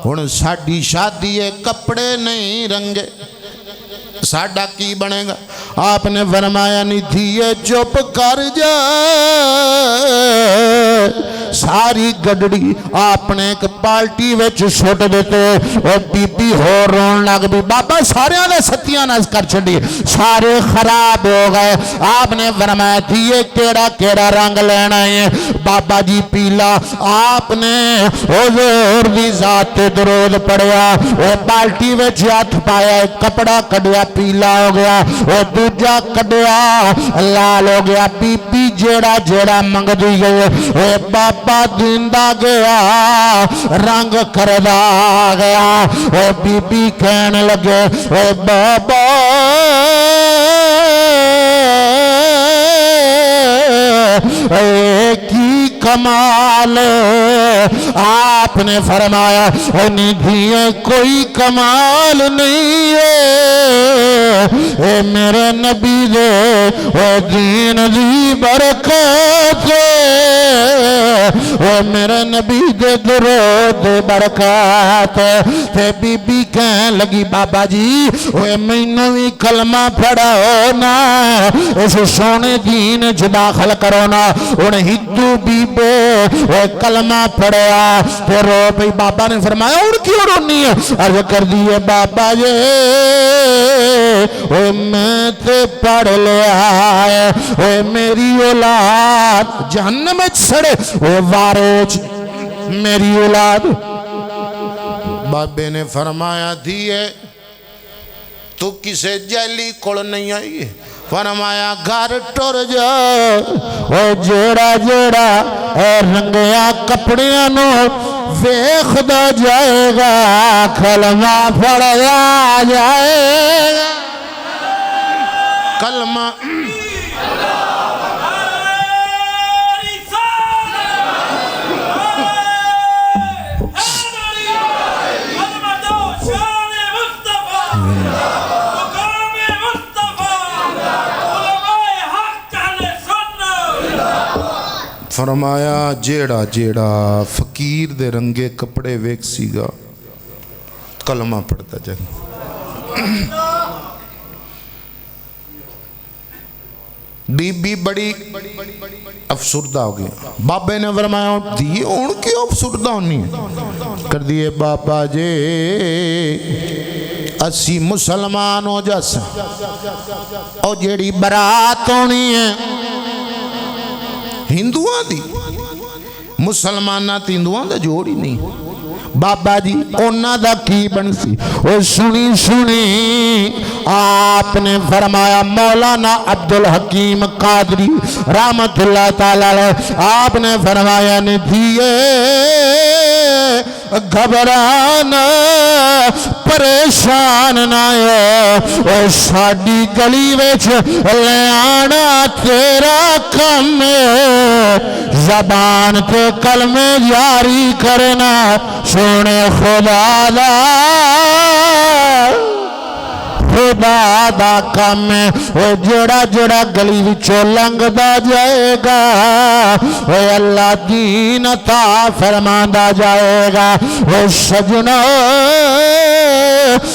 ہن ساڑی شادی ہے کپڑے نہیں رنگے ساڑا کی بنے گا آپ نے فرمایا نہیں دیئے چپ کر جا ساری گڈڑی آپ نے ایک پالٹی ویچ چھوٹ دیتے اور بی بی ہو رون لگ بھی بابا سارے آنے ستیاں ناز کر چھڑی سارے خراب ہو گئے آپ نے فرمایا دیئے کیڑا رنگ لینا ہے بابا جی پیلا آپ نے حضور دی ذات درود پڑیا وہ پالٹی ویچ ہاتھ پایا کپڑا کڑیا پیلا ہو گیا وہ دوجہ کڑیا لال ہو گیا بی بی جیڑا منگ دی گئے وہ بابا دیندہ گیا رنگ کردہ گیا وہ بی بی کہنے لگے وہ بابا کی کمال آپ نے فرمایا ندھی کوئی کمال نہیں ہے میرے نبی دے دین دی برکات میرے نبی دے درود برکات تے بی بی کہنے لگی بابا جی مینوں بھی کلمہ پڑھاؤ نا اس سونے دین چ داخل کرو نا ان ہندو بی بے کلمہ پڑھیا تے رو پئی بابا نے فرمایا اور کیوں رونی ہے عرض کر دیئے بابا جی میں تے پڑھ لیا ہے میری اولاد جہنم میں سڑے وارج میری اولاد بابے نے فرمایا دیئے تو کسے جیلی کڑ نہیں آئی ہے فرمایا گھر ٹر جا او جیڑا جیڑا اے رنگیا کپڑیاں نو ویکھدا جائے گا کلمہ پڑھیا جائے گا کلمہ فرمایا جیڑا جیڑا فقیر دے رنگے کپڑے ویک سی گا کلمہ پڑھتا جائے بی بی بڑی افسردہ ہو گیا بابے نے فرمایا دیئے ان کی افسردہ ہونی ہے کر دیئے بابا جے اسی مسلمان ہو جاسا اور جیڑی برات ہونی ہے ہندوان دی مسلمانہ تی ہندوان دا جوڑی نہیں بابا جی اونا دا کی بن سی وہ سنی سنی آپ نے فرمایا مولانا عبدالحکیم قادری رحمت اللہ تعالی آپ نے فرمایا ندیے گھبرانا پریشان نہ ہو او ساڈی گلی وچ لے آنا تیرا کم زبان تے کلمے جاری کرنا سونے خدا دا کام ہے وہ جڑا جڑا گلی وچوں لنگدا جائے گا وہ اللہ دین عطا فرماندا جائے گا وہ سجنا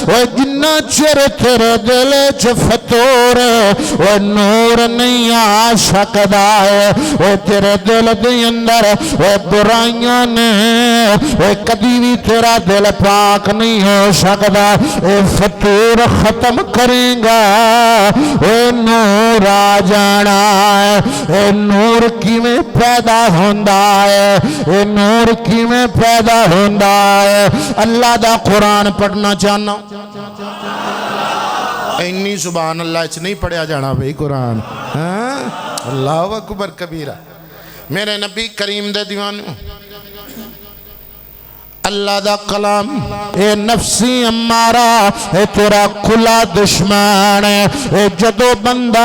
وہ جنہ چر تیرے دل چ فتور وہ نور نہیں آ سکدا ہے وہ تیرے دل دے اندر وہ برائیاں نے وہ کبھی بھی تیرا دل پاک نہیں ہو سکدا وہ فتور ختم کریں گا اے نور آ جانا ہے اے نور کی میں پیدا ہوندہ ہے اے نور کی میں پیدا ہوندہ ہے اللہ دا قرآن پڑھنا چاہنا اینی سبحان اللہ اچھ نہیں پڑھیا جانا بھئی قرآن اللہ اکبر کبیرہ میرے نبی کریم دے دیوانوں اللہ دا کلام اے نفسی امارا اے تیرا کھلا دشمن ہے اے جدو بندہ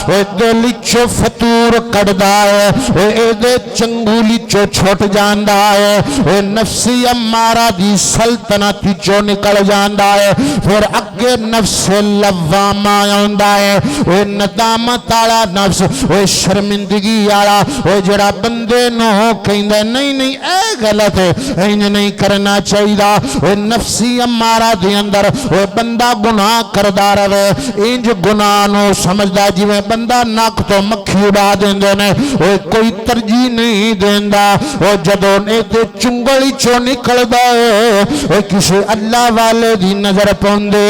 اے دلی چو فتور کڑدا ہے اے دے چنگولی چو چھوٹ جاندہ ہے اے نفسی امارا دی سلطنت چو نکل جاندہ ہے پھر اگے نفس لوامہ آندہ ہے اے ندامت آڑا نفس اے شرمندگی آڑا اے جڑا بندے نو کہیں دے نہیں اے غلط ہے انج نہیں کرنا چاہیدہ وہ نفسی امارہ دی اندر وہ بندہ گناہ کردہ رہے انج گناہ نو سمجھدہ جی میں بندہ ناک تو مکھی اڑا دیں دینے وہ کوئی ترجیح نہیں دیندہ وہ جدو نیتے چنگلی چو نکل دائے وہ کسی اللہ والے دی نظر پوندے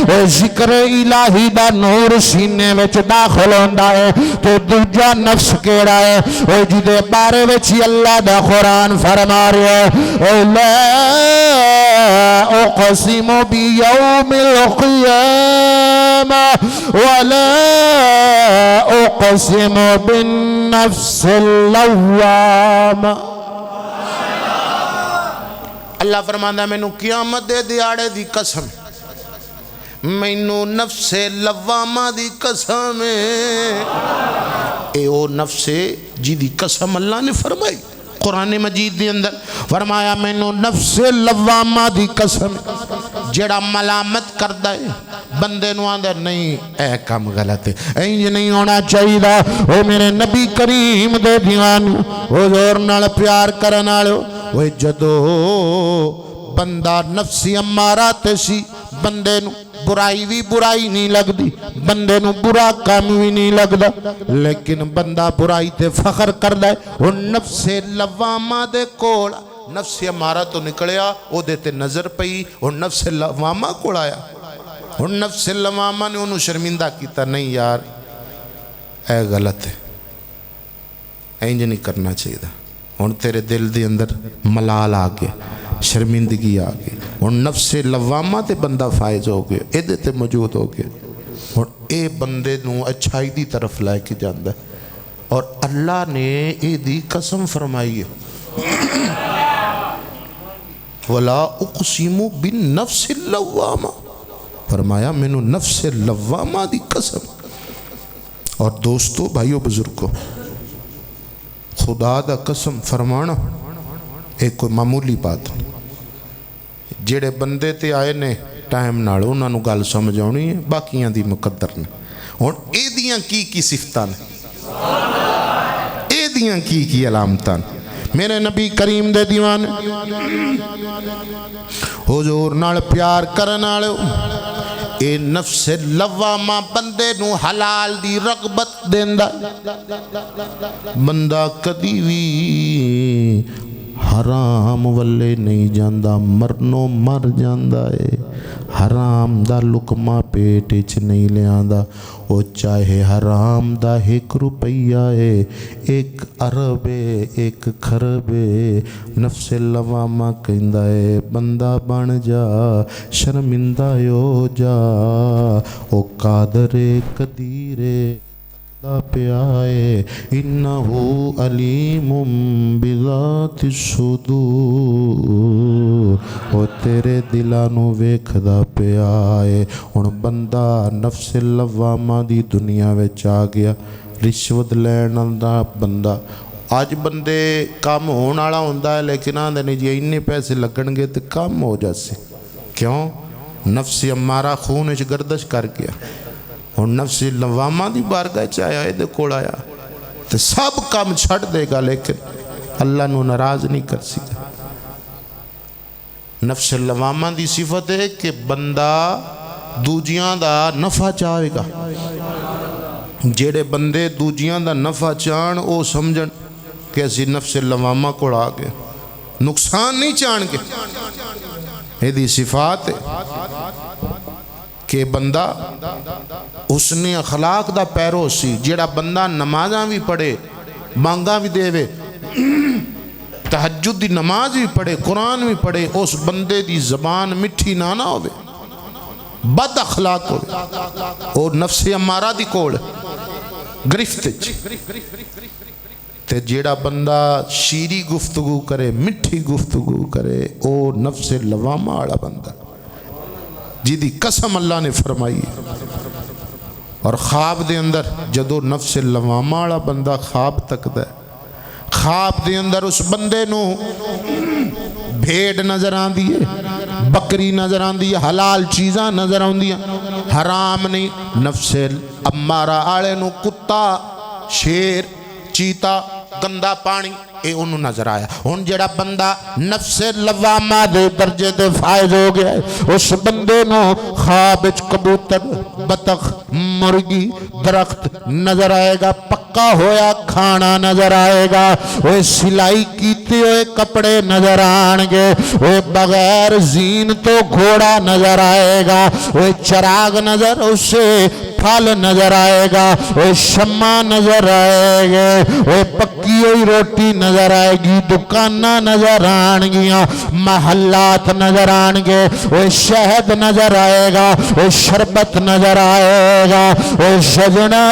وہ ذکر الہی دا نور سینے وچ داخل ہوندہ ہے تو دوجہ نفس کیڑا ہے وہ جدے بارے وچی اللہ دا قرآن فرما رہے ہیں لا اقسم بیوم القیامہ ولا اقسم بالنفس اللوامہ اللہ فرماندہ میں نو قیامت دے دیاڑے دی قسم میں نو نفس لوامہ دی قسم اے او نفس جی دی قسم اللہ نے فرمائی قرآن مجید دی اندر فرمایا میں نو نفس لوامہ دی قسم جڑا ملامت کردہ ہے بندے نو آندر نہیں اے کام غلط ہے اینج نہیں ہونا چاہیے دا وہ میرے نبی کریم دے دیوانو حضور نال پیار کرنا لو وہ جدو بندہ نفسی امارات سی بندے نو برائی بھی برائی نہیں لگ دی بندے نو برا کام بھی نہیں لگ دا لیکن بندہ برائی تے فخر کر دائے وہ نفس لوامہ دے کوڑا نفس امارہ تو نکڑیا وہ دیتے نظر پئی وہ نفس لوامہ کوڑ آیا وہ نفس لوامہ نے انہوں شرمندہ کیتا نہیں یار اے غلط ہے اینج نہیں کرنا چاہیے دا اور تیرے دل دے اندر ملال آگے شرمندگی آگے اور نفس لوامہ تے بندہ فائز ہو گئے ایدے تے موجود ہو گئے ہن اے بندے نو اچھائی دی طرف لے کے جاندا ہے اور اللہ نے اے دی قسم فرمائی ہے وَلَا اُقْسِمُ بِالنَّفْسِ اللَّوَّامَةِ فرمایا مینوں نفس لوامہ دی قسم۔ اور دوستو بھائیو بزرگو خدا دا قسم فرمانا ایک کوئی معمولی بات نہیں۔ جڑے بندے تے آئے نے ٹائم نال انہاں نوں گل سمجھ آونی ہے، باقیاں دی مقدر نے۔ ہن اے دیاں کی صفتاں نے، اے دیاں کی علامتاں نے۔ میرے نبی کریم دے دیوان حضور نال پیار کرن والے اے نفس لوامہ بندے نو حلال دی رغبت دیندا، بندہ کدی وی حرام والے نہیں جاندا، مرنو مر جاندا ہے، حرام دا لقمہ پیٹ وچ نہیں لیاندا، او چاہے حرام دا 1 روپیہ ہے، 1 ارب ہے، 1 کھرب ہے، نفس لوامہ کہندا ہے بندہ بن جا، شرمندہ ہو جا، او قادر قدیر دا پیائے، انہو علیم بذات الصدور، او تیرے دلانو ویکھ دا پیائے۔ ہن بندہ نفس لوامہ دی دنیا وچ آ گیا، رشوت لین دا بندہ۔ اج بندے کام ہون والا ہوندا ہے لیکن آندے نے جی اتنے پیسے لگن گے تے کام ہو جاسی، کیوں؟ نفس امارہ خون وچ گردش کر گیا۔ اور نفس لوامہ دی بارگاہ چاہیا ہے دے کول آیا تے سب کام چھڑ دے گا لیکن اللہ نو ناراض نہیں کر سکتا۔ نفس لوامہ دی صفت ہے کہ بندہ دوجیاں دا نفع چاہے گا، جیڑے بندے دوجیاں دا نفع چاہن او سمجھن کہ اسی نفس لوامہ کو آ گئے، نقصان نہیں چاہن گے۔ یہ دی صفات ہے کہ بندہ حسن اخلاق دا پیرو سی، جیڑا بندہ نمازاں بھی پڑھے، مانگاں بھی دے وے، تہجد دی نماز بھی پڑھے، قرآن بھی پڑھے، اس بندے دی زبان مٹھی نہ ہوئے، بد اخلاق ہوئے، اور نفس امارہ دی کوڑ گرفت تے جیڑا بندہ شیری گفتگو کرے، مٹھی گفتگو کرے، او نفس لوامہ والا بندہ جی دی قسم اللہ نے فرمائی۔ اور خواب دے اندر جدو نفس لوامہ والا بندہ خواب تکدا ہے، خواب دے اندر اس بندے نو بھیڑ نظر آندی ہے، بکری نظر آندی ہے، حلال چیزاں نظر آندی ہیں، حرام نہیں۔ نفس امارہ آلے نو کتا، شیر، چیتا، گندا پانی اے انہوں نظر آیا۔ ان جڑا بندہ نفس لوامہ دے درجے دے فائز ہو گیا ہے، اس بندے نو خواب وچ کبوتر، بطخ، مرغی، درخت نظر آئے گا، پکا ہویا کھانا نظر آئے گا، وہ سلائی کیتے ہوئے کپڑے نظر آنگے، وہ بغیر زین تو گھوڑا نظر آئے گا، وہ چراغ نظر اسے پھل نظر آئے گا، وہ شمع نظر آئے گے، وہ پکی ہوئی روٹی نظر آئے گی، دکانہ نظر آنگیاں، محلات نظر آنگے، وہ شہد نظر آئے گا، وہ شربت نظر آئے گا، وہ سجنا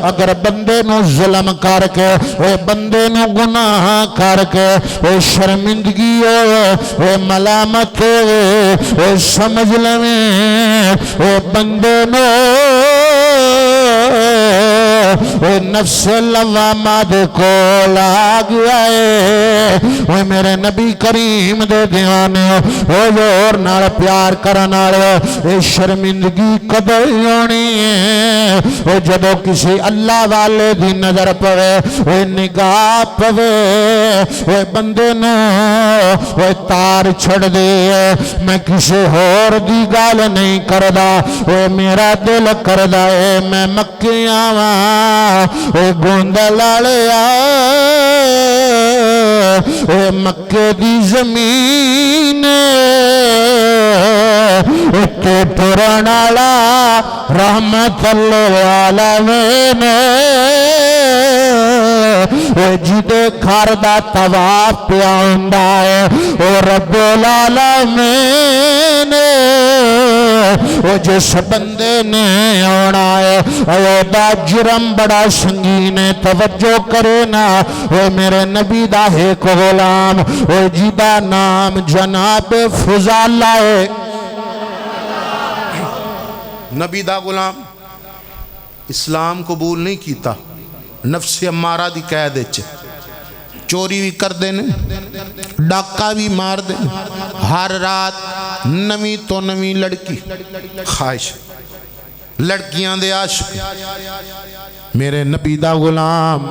اگر بندے نو ظلم کر کے، وہ بندے نو گناہ کر کے، وہ شرمندگی ہوئے، وہ ملامت ہوئے، وہ سمجھ لیں وہ بندے نو وہ نفس لوامہ دے کو لاگ آئے۔ وہ میرے نبی کریم دے دیوانے وہ زور نال پیار کرنالے، وہ شرمندگی قدر ہونی ہے، وہ جدو کسی اللہ والے دی نظر پوے، وہ نگاہ پوے، وہ بندے نو وہ تار چھڑ دے، میں کسی اور دی گال نہیں کردہ، وہ میرا دل کردہ ہے میں مکے آواں، وہ گوندل آلیا، وہ مکے دی زمین تے پرانالا رحمت اللہ عالمین، جدے گھر دا طواف پیا ہوندا ہے، او رب العالمین وہ جس بندے نے آنا ہے وہ دا جرم بڑا سنگین ہے توجہ کرے نا وہ میرے نبی دا ایک غلام وہ جیدہ نام جناب فضالہ ہے نبی دا غلام اسلام قبول نہیں کیتا نفس امارہ دی قید وچ چوری بھی کر دینے ڈاکہ بھی مار دینے ہر رات نویں تو نویں لڑکی خواہش لڑکیاں دے عاشق میرے نبی دا غلام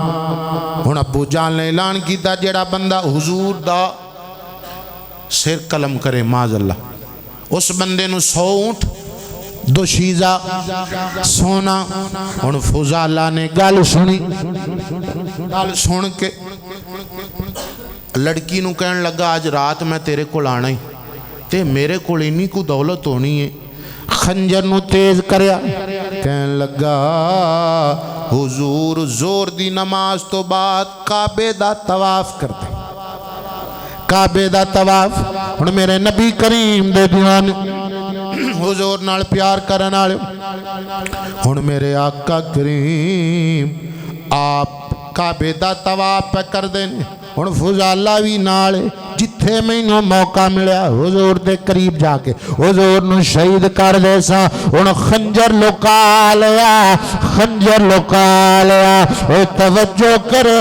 ہن ابو جان نے اعلان کیتا جیڑا بندہ حضور دا سر قلم کرے معاذ اللہ اس بندے نو 100 اونٹ 2 شیزہ سونا ہن فضالہ نے گل سنی گل سن کے لڑکی نو کہن لگا آج رات میں تیرے کول آنا ہی تے میرے کول انہی کو دولت ہونی ہے خنجر نو تیز کریا کہن لگا حضور زور دی نماز تو بعد کعبے دا طواف کر دے کعبے دا طواف ہن میرے نبی کریم دے دیوان حضور نال پیار کرن والے ہن میرے آقا کریم آپ کعبے دا طواف پہ کر دینے ہن فضالہ بھی نال جتھے مینوں موقع ملیا حضور دے قریب جا کے حضور نو شہید کر دے سا ہن خنجر لکا لیا خنجر لکا لیا اے توجہ کرے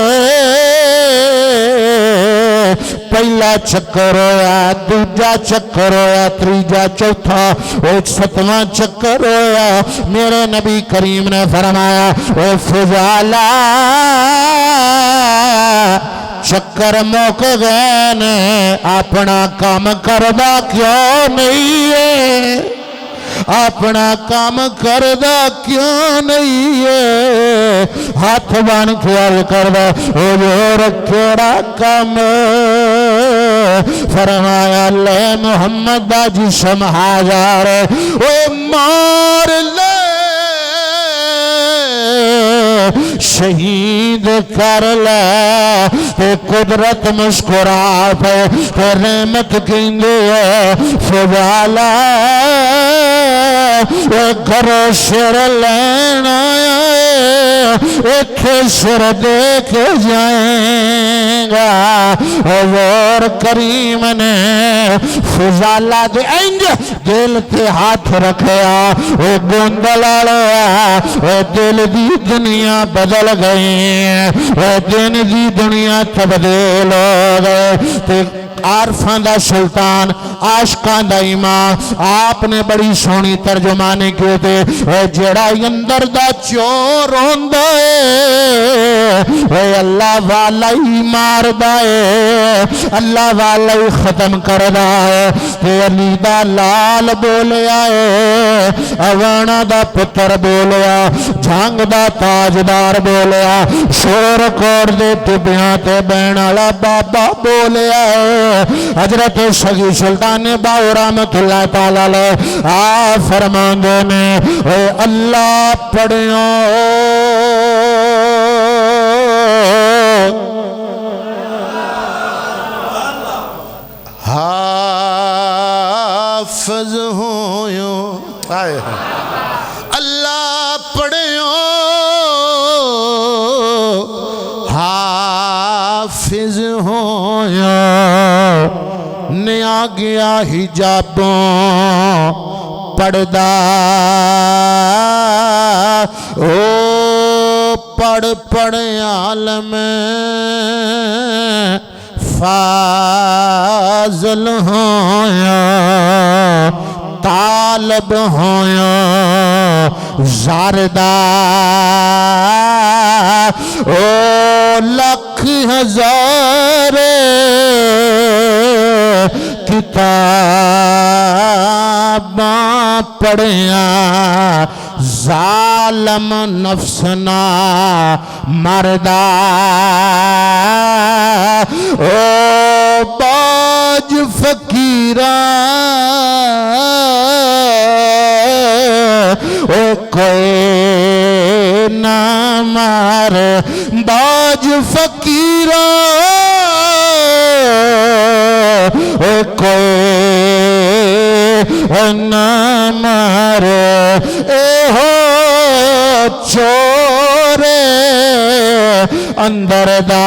پہلا چکر ہویا دوجا چکر ہویا تریجا چوتھا اور 7واں چکر ہویا میرے نبی کریم نے فرمایا اے فضالہ چکر موک گئے نے اپنا کام کردہ کیوں نہیں ہے اپنا کام کردہ کیوں نہیں ہے ہاتھ بان خیال کردہ حضور کیڑا کام فرمایا لے محمد دا جسم حاضر او مار لے شہید کر لے تے قدرت مسکرا پہ تے رحمت کیندے فضالہ گھرو سر لینا ایک سر دیکھ جائیں گا حضور کریم نے فضالہ دے انج دل تے ہاتھ رکھیا وہ گوندل آڑیا وہ دل دی دنیا بدل گئی وہ دن دی دنیا تبدیل ہو گئے تے عارفان دا سلطان عاشقان دا امام آپ نے بڑی سونی ترجمانے کیے تھے جڑا اندر دا چور ہوندہ ہے اللہ والا ہی مار دائے اللہ والا ہی ختم کر دائے تے علی دا لال بولیا ہے اوانا دا پتر بولیا جھانگ دا تاجدار بولیا شور کور دے ٹبیاں تے بینالا بابا بولیا ہے حضرت سگی سلطان باو رحمت اللہ تعالیٰ علیہ آپ فرماندے نے اے اللہ پڑھیوں حافظ ہویوں اللہ پڑھیوں حافظ ہویوں نیا گیا حجابوں پردہ او پڑھ عالم فاضل ہویا طالب ہویا زاردہ او لکھ ہزار کتاباں پڑھیاں ظالم نفسنا مردہ او باج فقیران او کوئی نہ مار باج فقیران او کوئی نہ مارے اے ہو چورے اندر دا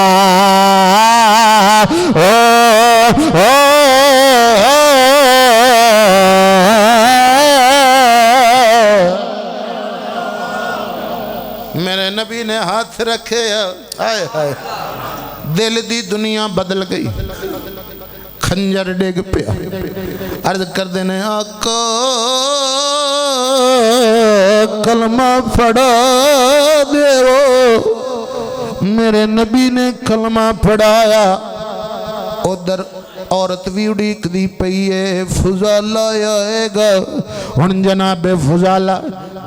میرے نبی نے ہاتھ رکھے ہائے ہائے دل دی دنیا بدل گئی خنجر ڈگ پیا عرض کر دینے آقا کلمہ پڑھا دیو میرے نبی نے کلمہ پڑھایا ادھر عورت بھی اڑیک دی پئیے فضالہ آئے گا ان جناب فضالہ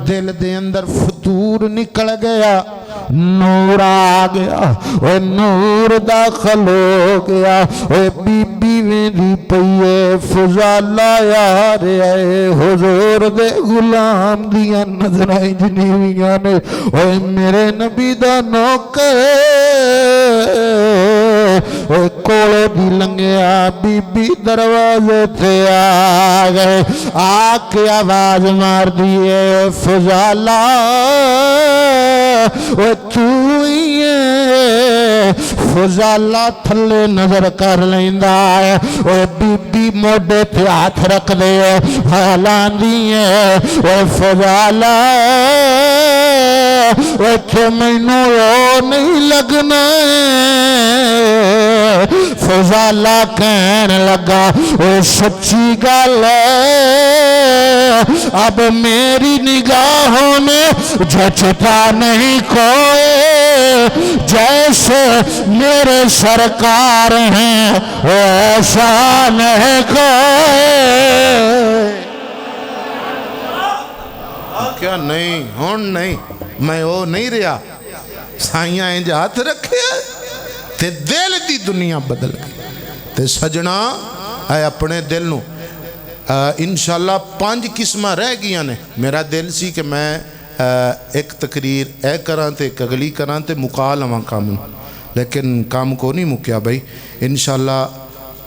دل دے اندر فطور نکل گیا نور آ گیا اے نور داخل ہو گیا اے بی بی ویندی پئیے فضالہ آ رہے حضور دے غلام دیاں نظرائیں جنیویاں نے اے میرے نبی دا نوکر اے کوڑے بھی لنگیا بی بی دروازے تھے آ گئے آ کے آواز مار دیئے فضالہ اے تو ہی ہے فضالہ تھلے نظر کر لیندہ ہے اے بی بی موڑے تھے ہاتھ رکھ دے حالان دیئے اے فضالہ اے کہ مینوں رو نہیں لگنا ہے فضالہ کہنے لگا اے سچی گل ہے اب میری نگاہوں میں جھچتا نہیں کوئی جیسے میرے سرکار ہیں ایسا نہیں کوئی کیا نہیں ہون نہیں میں وہ نہیں رہا سائیاں انج ہاتھ رکھے تے دل دی دنیا بدل گئی تے سجنا اے اپنے دل نو انشاءاللہ 5 قسمہ رہ گیا نے میرا دل سی کہ میں ایک تقریر اے کران تے ایک اگلی کران تے مکا لواں کام لیکن کام کو نہیں مکیا بھائی انشاءاللہ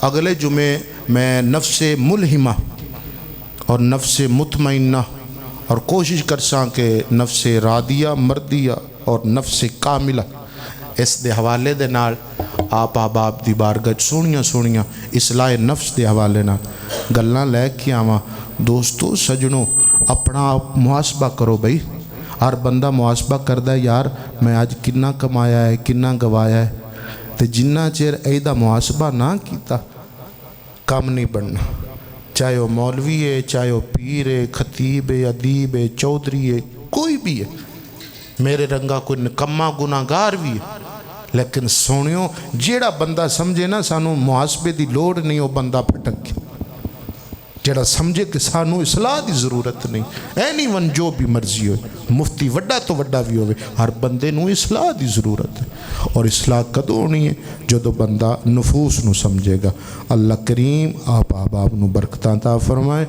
اگلے جمعے میں نفس ملہمہ اور نفس مطمئنہ اور کوشش کرساں کہ نفس رادیہ مردیہ اور نفس کاملہ اس دے حوالے دے نال آپ احباب دی بارگاہ سونیاں اصلاح نفس دے حوالے نال گلاں لے کے آواں دوستو سجنوں اپنا محاسبہ کرو بھائی ہر بندہ محاسبہ کردہ یار میں آج کنا کمایا ہے کنا گوایا ہے تے جنہ چیر ایدہ محاسبہ نہ کیتا کام نہیں بڑھنا چاہے وہ مولوی ہے چاہے وہ پیر ہے خطیب ہے ادیب ہے چودھری ہے کوئی بھی ہے میرے رنگا کوئی نکمہ گناہگار بھی ہے لیکن سونیوں جیڑا بندہ سمجھے نا سانو محاسبے دی لوڑ نہیں وہ بندہ پھٹک گیا جیڑا سمجھے کہ سانو اصلاح دی ضرورت نہیں اینی ون جو بھی مرضی ہوئے مفتی وڈا تو وڈا بھی ہوئے ہر بندے نو اصلاح دی ضرورت ہے اور اصلاح کدو ہونی ہے جو دو بندہ نفوس نو سمجھے گا اللہ کریم آپ احباب نو برکتاں عطا فرمائے